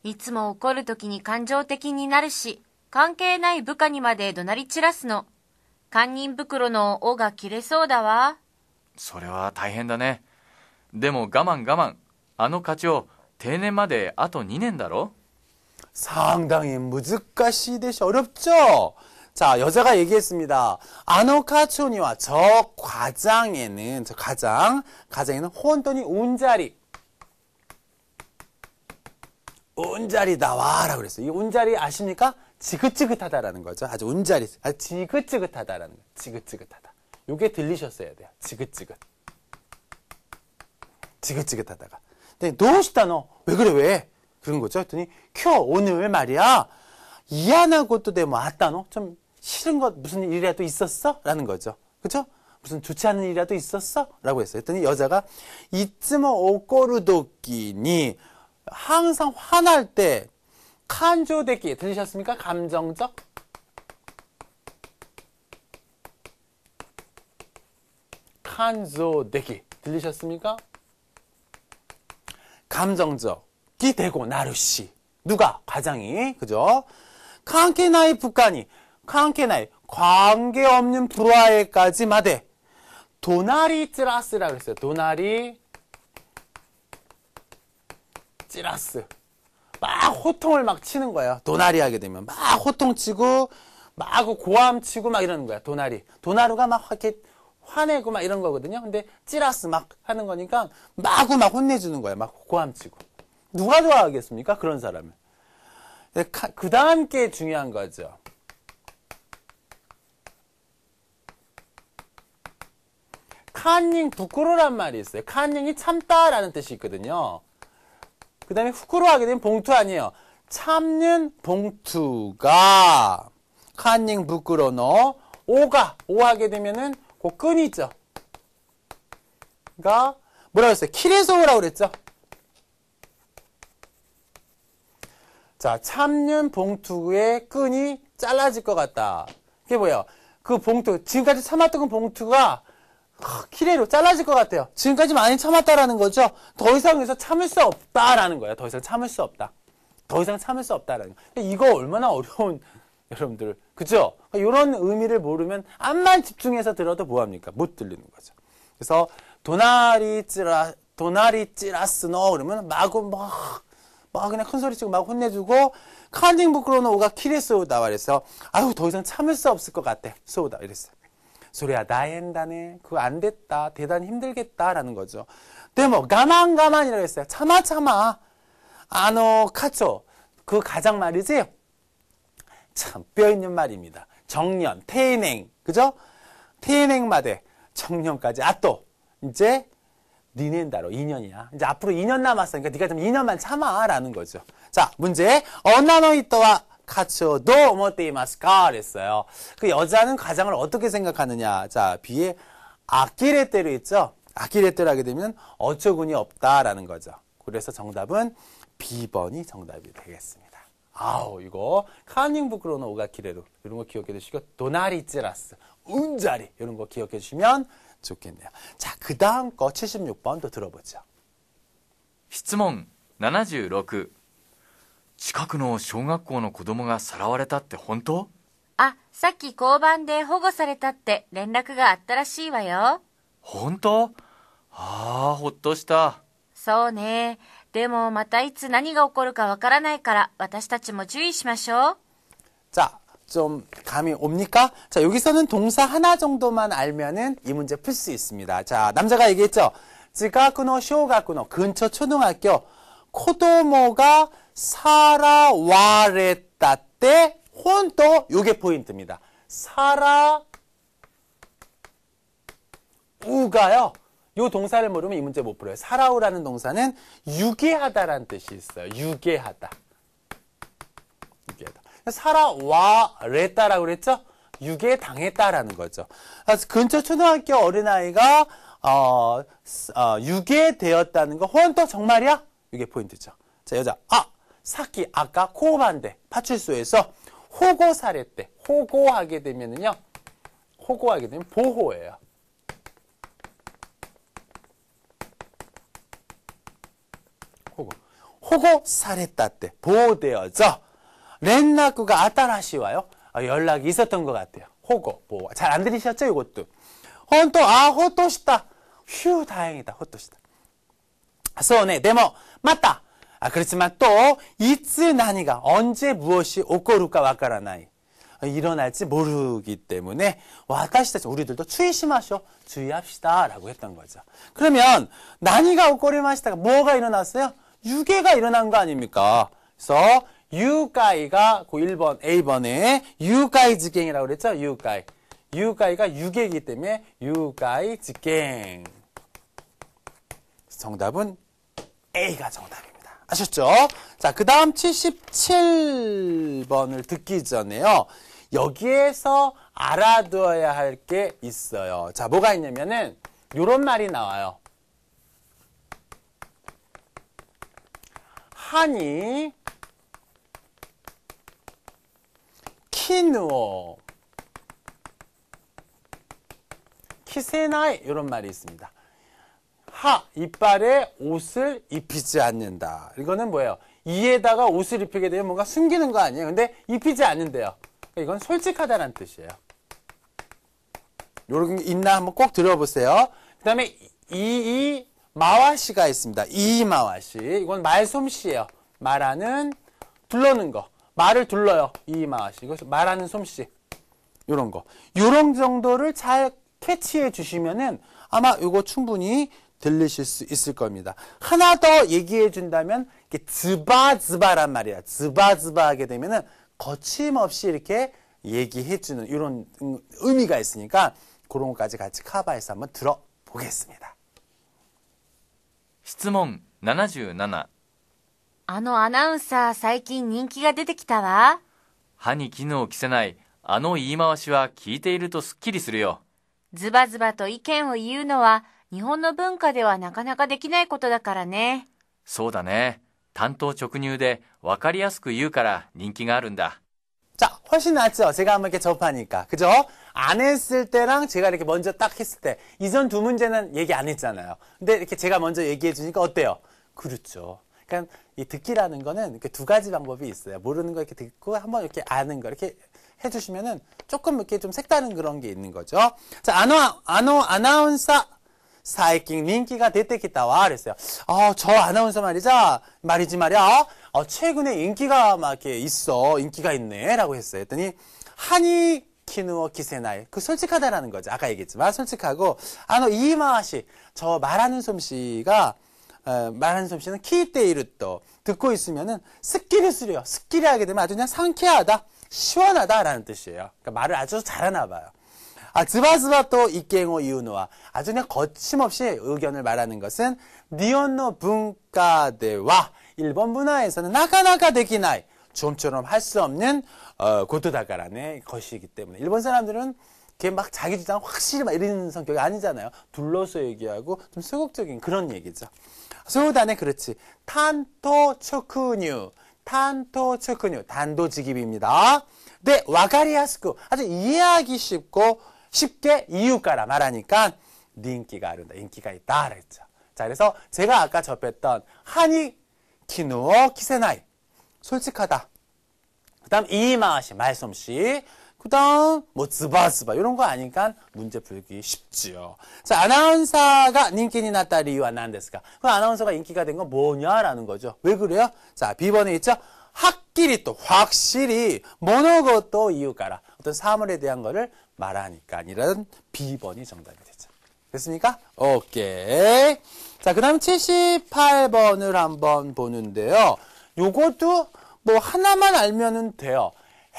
いつも怒るときに感情的になるし、関係ない部下にまで怒鳴り散らすの。堪忍袋の尾が切れそうだわ。それは大変だね。でも我慢。あの課長、定年まであと2年だろ？ 상당히 무즈가시대시 어렵죠? 자, 여자가 얘기했습니다. 아노카초니와 저 과장에는 혼돈이 운자리다와 라고 그랬어요. 이 운자리 아십니까? 지긋지긋하다라는 거죠. 아주 운자리, 지긋지긋하다라는 거예요. 지긋지긋하다. 요게 들리셨어야 돼요. 지긋지긋하다가. 근데 도시다노 왜 그래 왜? 그런 거죠. 했더니 오늘 말이야 이안한 것도 내 뭐 왔다노? 좀 싫은 것 무슨 일이라도 있었어? 라는 거죠. 그죠? 무슨 좋지 않은 일이라도 있었어? 라고 했어요. 했더니 여자가 이츠모 오꼬르도끼니 항상 화날 때 칸조데끼 들으셨습니까? 감정적? 칸조데끼 들리셨습니까? 감정적이 되고 나루시 누가? 과장이 그죠? 칸케나이 북한이 칸케나이 관계없는 불화에까지 마대 도나리 찌라스라고 했어요. 도나리 찌라스 막 호통을 막 치는 거예요. 도나리 하게 되면 막 호통 치고 막 고함 치고 막 이러는 거야. 도나루가 막 이렇게 화내고 막 이런 거거든요. 근데 찌라스 막 하는 거니까 마구 막 혼내주는 거예요. 막 고함 치고 누가 좋아하겠습니까? 그런 사람을. 그 다음 게 중요한 거죠. 칸닝 부끄러란 말이 있어요. 칸닝이 참다라는 뜻이 있거든요. 그 다음에 후쿠로 하게 되면 봉투 아니에요. 참는 봉투가 칸닝 부끄러노 오 하게 되면은 그 끈이죠. 그러니까 뭐라고 했어요? 키레소라고 그랬죠. 자, 참는 봉투의 끈이 잘라질 것 같다. 그게 뭐예요? 그 봉투, 지금까지 참았던 그 봉투가 키레로 잘라질 것 같아요. 지금까지 많이 참았다라는 거죠. 더 이상 여기서 참을 수 없다라는 거예요. 더 이상 참을 수 없다. 더 이상 참을 수 없다라는 거. 이거 얼마나 어려운 여러분들, 그죠? 이런 의미를 모르면 암만 집중해서 들어도 뭐합니까? 못 들리는 거죠. 그래서 도나리 찌라스노 그러면 마구 막 그냥 큰 소리 치고 막 혼내주고 칸딩 부끄러운 오가 키레소우다 그래서 아유 더 이상 참을 수 없을 것 같아 소우다 이랬어요. 소리야 나엔다네 그거 안 됐다 대단히 힘들겠다라는 거죠. 근데 뭐 가만이라고 했어요. 참아 카초 그 가장 말이지 참 뼈있는 말입니다. 정년 태인행 그죠? 태인행마대 정년까지 또 이제 니넨다로 2년이야. 이제 앞으로 2년 남았으니까 네가 좀 2년만 참아라는 거죠. 자, 문제. 언나노이토와 카츠오도 오모테이마스까 그랬어요. 그 여자는 가장을 어떻게 생각하느냐. 자, B에 아키레테로 있죠. 아키레테로 하게 되면 어처구니 없다라는 거죠. 그래서 정답은 B번이 정답이 되겠습니다. 아우, 이거 카닝 부끄러운 오가키레로 이런 거 기억해 두시고 도나리 찌라스, 운자리 이런 거 기억해 주시면 좋겠네요. 자, 그 다음 거 76번 또 들어보죠. 質問76。近くの小学校の子供がさらわれたって本当？あ、さっき交番で保護されたって連絡があったらしいわよ。本当？ああ、ほっとした。そうね。でもまたいつ何が起こるかわからないから私たちも注意しましょう。 자, 좀 감이 옵니까? 자, 여기서는 동사 하나 정도만 알면은 이 문제 풀 수 있습니다. 자, 남자가 얘기했죠. 지가쿠노 쇼가쿠노 근처 초등학교 코도모가 사라와레따 때 혼또 요게 포인트입니다. 사라 우가요. 요 동사를 모르면 이 문제 못 풀어요. 살아오라는 동사는 유괴하다라는 뜻이 있어요. 유괴하다. 유괴하다. 살아와랬다라고 그랬죠? 유괴당했다라는 거죠. 그래서 근처 초등학교 어린아이가 유괴되었다는 거. 혼또 정말이야? 이게 포인트죠. 자, 여자. 사키 아까 코반대 파출소에서 호고사례 때 호고하게 되면은요. 호고하게 되면 보호예요. 호고 사례다 때 보호되어져 렌나쿠가 아따라시와요. 연락이 있었던 것 같아요. 호고 보호. 잘 안 들리셨죠? 이것도. 혼또 호또시다. 휴 다행이다. 호또시다. 소네 데모 맞다. 그렇지만 또 이츠 나니가 언제 무엇이 오코루까 와카라나이. 일어날지 모르기 때문에 와타시다 우리들도 추이시마쇼 주의합시다라고 했던 거죠. 그러면 나니가 오코리마시다가 뭐가 일어났어요? 유괴가 일어난 거 아닙니까? 그래서 유가이가 그 1번 A번에 유가이 지갱이라고 그랬죠? 유가이가 유괴이기 때문에 유가이 지갱. 정답은 A가 정답입니다. 아셨죠? 자, 그 다음 77번을 듣기 전에요. 여기에서 알아두어야 할 게 있어요. 자, 뭐가 있냐면은 요런 말이 나와요. 하니 키누오 키세나이 이런 말이 있습니다. 이빨에 옷을 입히지 않는다. 이거는 뭐예요? 이에다가 옷을 입히게 되면 뭔가 숨기는 거 아니에요? 근데 입히지 않는데요. 이건 솔직하다는 뜻이에요. 요런 게 있나 한번 꼭 들어보세요. 그 다음에 이 마와시가 있습니다. 이 마와시. 이건 말솜씨예요. 말하는 둘러는 거. 말을 둘러요. 이 마와시. 이것이 말하는 솜씨. 요런 거. 요런 정도를 잘 캐치해 주시면은 아마 요거 충분히 들리실 수 있을 겁니다. 하나 더 얘기해 준다면 이렇게 즈바즈바란 말이야. 즈바즈바 하게 되면은 거침없이 이렇게 얘기해 주는 이런 의미가 있으니까 그런 것까지 같이 커버해서 한번 들어보겠습니다. 質問77。アナウンサー最近人気が出てきたわ。歯に衣を着せないあの言い回しは聞いているとすっきりするよ。ズバズバと意見を言うのは日本の文化ではなかなかできないことだからね。そうだね。単刀直入で分かりやすく言うから人気があるんだ。 자, 훨씬 낫죠? 제가 한번 이렇게 접하니까. 그죠? 안 했을 때랑 제가 이렇게 먼저 딱 했을 때. 이전 두 문제는 얘기 안 했잖아요. 근데 이렇게 제가 먼저 얘기해 주니까 어때요? 그렇죠. 그러니까 이 듣기라는 거는 이렇게 두 가지 방법이 있어요. 모르는 거 이렇게 듣고 한번 이렇게 아는 거 이렇게 해주시면은 조금 이렇게 좀 색다른 그런 게 있는 거죠. 자, 아나운서 사이킹 인기가 됐겠다와 그랬어요. 저 아나운서 말이지 말이야. 최근에 인기가 막 이렇게 있어. 인기가 있네. 라고 했어요. 했더니, 하니 키누어 키세나이. 그 솔직하다라는 거죠. 아까 얘기했지만, 솔직하고, 이마시. 저 말하는 솜씨가, 말하는 솜씨는 키테이르또. 듣고 있으면은, 스키리 쓰려. 스키리 하게 되면 아주 그냥 상쾌하다. 시원하다라는 뜻이에요. 그러니까 말을 아주 잘하나 봐요. 즈바즈바 또 이갱오 이유노와 아주 그냥 거침없이 의견을 말하는 것은 니온노 문화대와 일본 문화에서는 나가나가 되기나이 좀처럼 할 수 없는 고토다카라는 것이기 때문에 일본 사람들은 걔 막 자기 주장 확실히 막 이런 성격이 아니잖아요. 둘러서 얘기하고 좀 소극적인 그런 얘기죠. 소단에 그렇지. 탄토초크뉴 단도직입니다. 네, 와가리야스쿠 아주 이해하기 쉽게 이유가라 말하니까 인기가 아른다. 인기가 있다 그랬죠. 자, 그래서 제가 아까 접했던 하니 키누어 키세나이 솔직하다. 그다음 이마시 말솜씨. 그다음 뭐 즈바즈바 이런 거 아니까 문제 풀기 쉽지요. 자, 아나운서가 인기니 났다 이유가 난데스까? 그 아나운서가 인기가 된 건 뭐냐라는 거죠. 왜 그래요? 자, B번에 있죠. 확실히 또 확실히 모노고또 이유가라 어떤 사물에 대한 거를 말하니까 이런 B번이 정답이 되죠. 됐습니까? 오케이. 자, 그 다음 78번을 한번 보는데요. 요것도 뭐 하나만 알면은 돼요.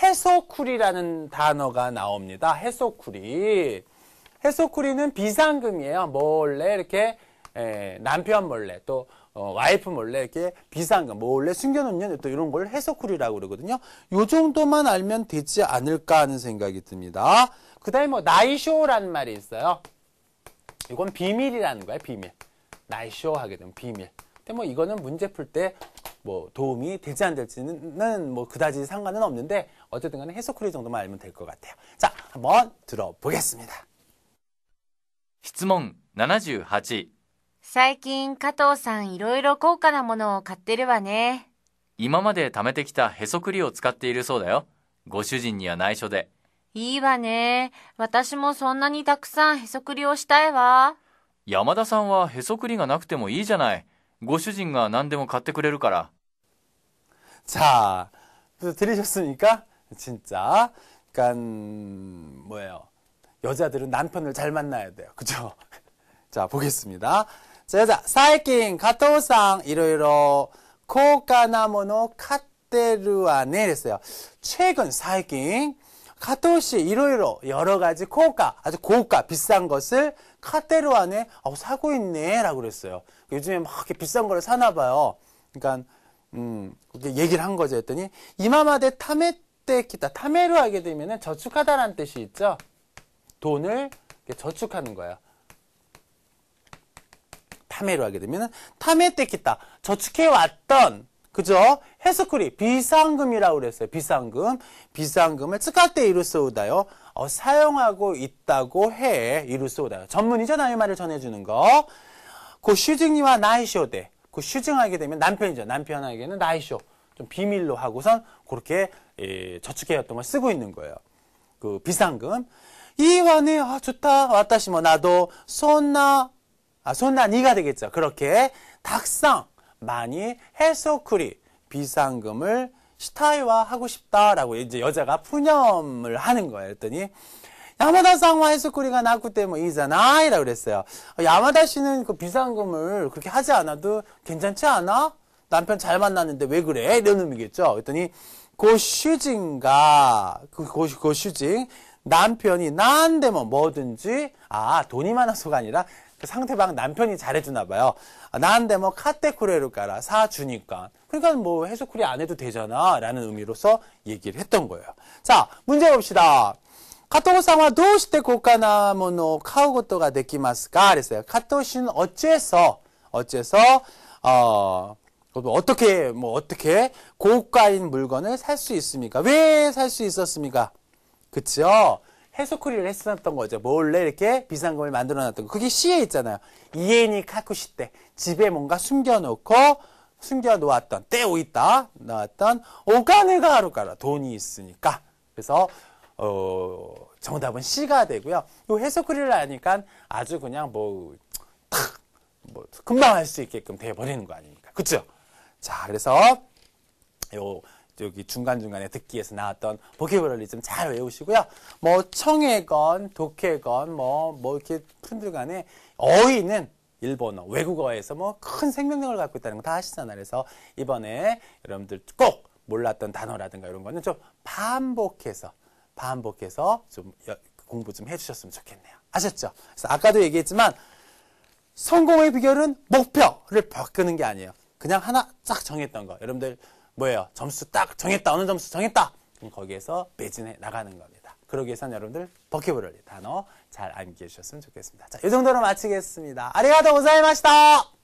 해소쿨이라는 단어가 나옵니다. 해소쿨이. 해소쿠리는 비상금이에요. 몰래 이렇게 남편 몰래 또 와이프 몰래 이렇게 비상금 몰래 숨겨놓는 또 이런 걸 해소쿠리라고 그러거든요. 요 정도만 알면 되지 않을까 하는 생각이 듭니다. 그 다음에 뭐 나이쇼라는 말이 있어요. 이건 비밀이라는 거예요. 비밀. 나이쇼 하게 되면 비밀. 근데 뭐 이거는 문제 풀 때 뭐 도움이 될지 안 될지는 뭐 그다지 상관은 없는데 어쨌든 간에 해소쿠리 정도만 알면 될 것 같아요. 자, 한번 들어보겠습니다. 質問78。最近加藤さんいろいろ高価なものを買ってるわね。今まで貯めてきたへそくりを使っているそうだよ。ご主人には内緒で。いいわね。私もそんなにたくさんへそくりをしたいわ。山田さんはへそくりがなくてもいいじゃない。ご主人が何でも買ってくれるから。 자, 들으셨습니까? 진짜. 그러니까 뭐예요? 여자들은 남편을 잘 만나야 돼요. 그죠? 자, 보겠습니다. 자, 여자, 最近 加藤さん 이러이러 고가나모노 카테르와네 그랬어요. 최근 最近 가토씨 이러이러 여러 가지 고가 아주 고가 비싼 것을 카테르와네 사고 있네 라고 그랬어요. 요즘에 막 이렇게 비싼 거를 사나 봐요. 그러니까 그렇게 얘기를 한 거죠. 했더니 이마마데 타메떼 기타 타메로 하게 되면은 저축하다라는 뜻이 있죠. 돈을 이렇게 저축하는 거예요. 타메로 하게 되면은 타메떼 기타 저축해 왔던 그죠? 해스쿠리 비상금이라고 그랬어요. 비상금을 쓰카테 이루소우다요. 사용하고 있다고 해. 이루소우다요. 전문이잖아요. 이 말을 전해주는 거. 그 슈징니와 나이쇼데. 그 슈징하게 되면 남편이죠. 남편에게는 나이쇼. 좀 비밀로 하고선 그렇게 저축해왔던 걸 쓰고 있는 거예요. 그 비상금. 이완에 좋다. 와타시 뭐 나도 손나 니가 되겠죠. 그렇게 닭상 많이 해소쿠리 비상금을 시타이와 하고 싶다라고 이제 여자가 푸념을 하는 거예요. 그랬더니 야마다상와 해소쿠리가 나쿠 때문에 이잖아이라고 그랬어요. 야마다 씨는 그 비상금을 그렇게 하지 않아도 괜찮지 않아? 남편 잘 만났는데 왜 그래? 이런 의미겠죠. 그랬더니 고슈징가 고슈징 남편이 나한테 뭐든지 돈이 많아서가 아니라 그 상대방 남편이 잘해주나 봐요. 나한테 뭐 카테쿠레를 깔아 사주니까. 그러니까 뭐 해소쿠리 안 해도 되잖아 라는 의미로서 얘기를 했던 거예요. 자, 문제 봅시다. 카토さんは どうして高価なものを買うことができますか? 그랬어요. 카토 씨는 어째서 어떻게 고가인 물건을 살 수 있습니까? 왜 살 수 있었습니까? 그쵸? 해소쿠리를 했었던 거죠. 몰래 이렇게 비상금을 만들어 놨던 거. 그게 시에 있잖아요. 이에니 카쿠시 때 집에 뭔가 숨겨놓았던 떼오 있다 나왔던 오카네가 하루까라 돈이 있으니까. 그래서 정답은 C가 되고요. 이 해소쿠리를 하니까 아주 그냥 금방 할 수 있게끔 돼버리는 거 아닙니까? 그쵸? 자, 그래서 여기 중간중간에 듣기에서 나왔던 보케브러리 잘 외우시고요. 뭐 청해건, 독해건, 뭐 이렇게 푼들 간에 어휘는 일본어, 외국어에서 뭐 큰 생명력을 갖고 있다는 거 다 아시잖아요. 그래서 이번에 여러분들 꼭 몰랐던 단어라든가 이런 거는 좀 반복해서 좀 공부 좀 해주셨으면 좋겠네요. 아셨죠? 그래서 아까도 얘기했지만 성공의 비결은 목표를 바꾸는 게 아니에요. 그냥 하나 딱 정했던 거. 여러분들 뭐예요? 점수 딱 정했다. 어느 점수 정했다. 그럼 거기에서 매진해 나가는 겁니다. 그러기 위해서는 여러분들 버키브러리 단어 잘 암기해 주셨으면 좋겠습니다. 자, 이 정도로 마치겠습니다. 아리가토 고자이마시타!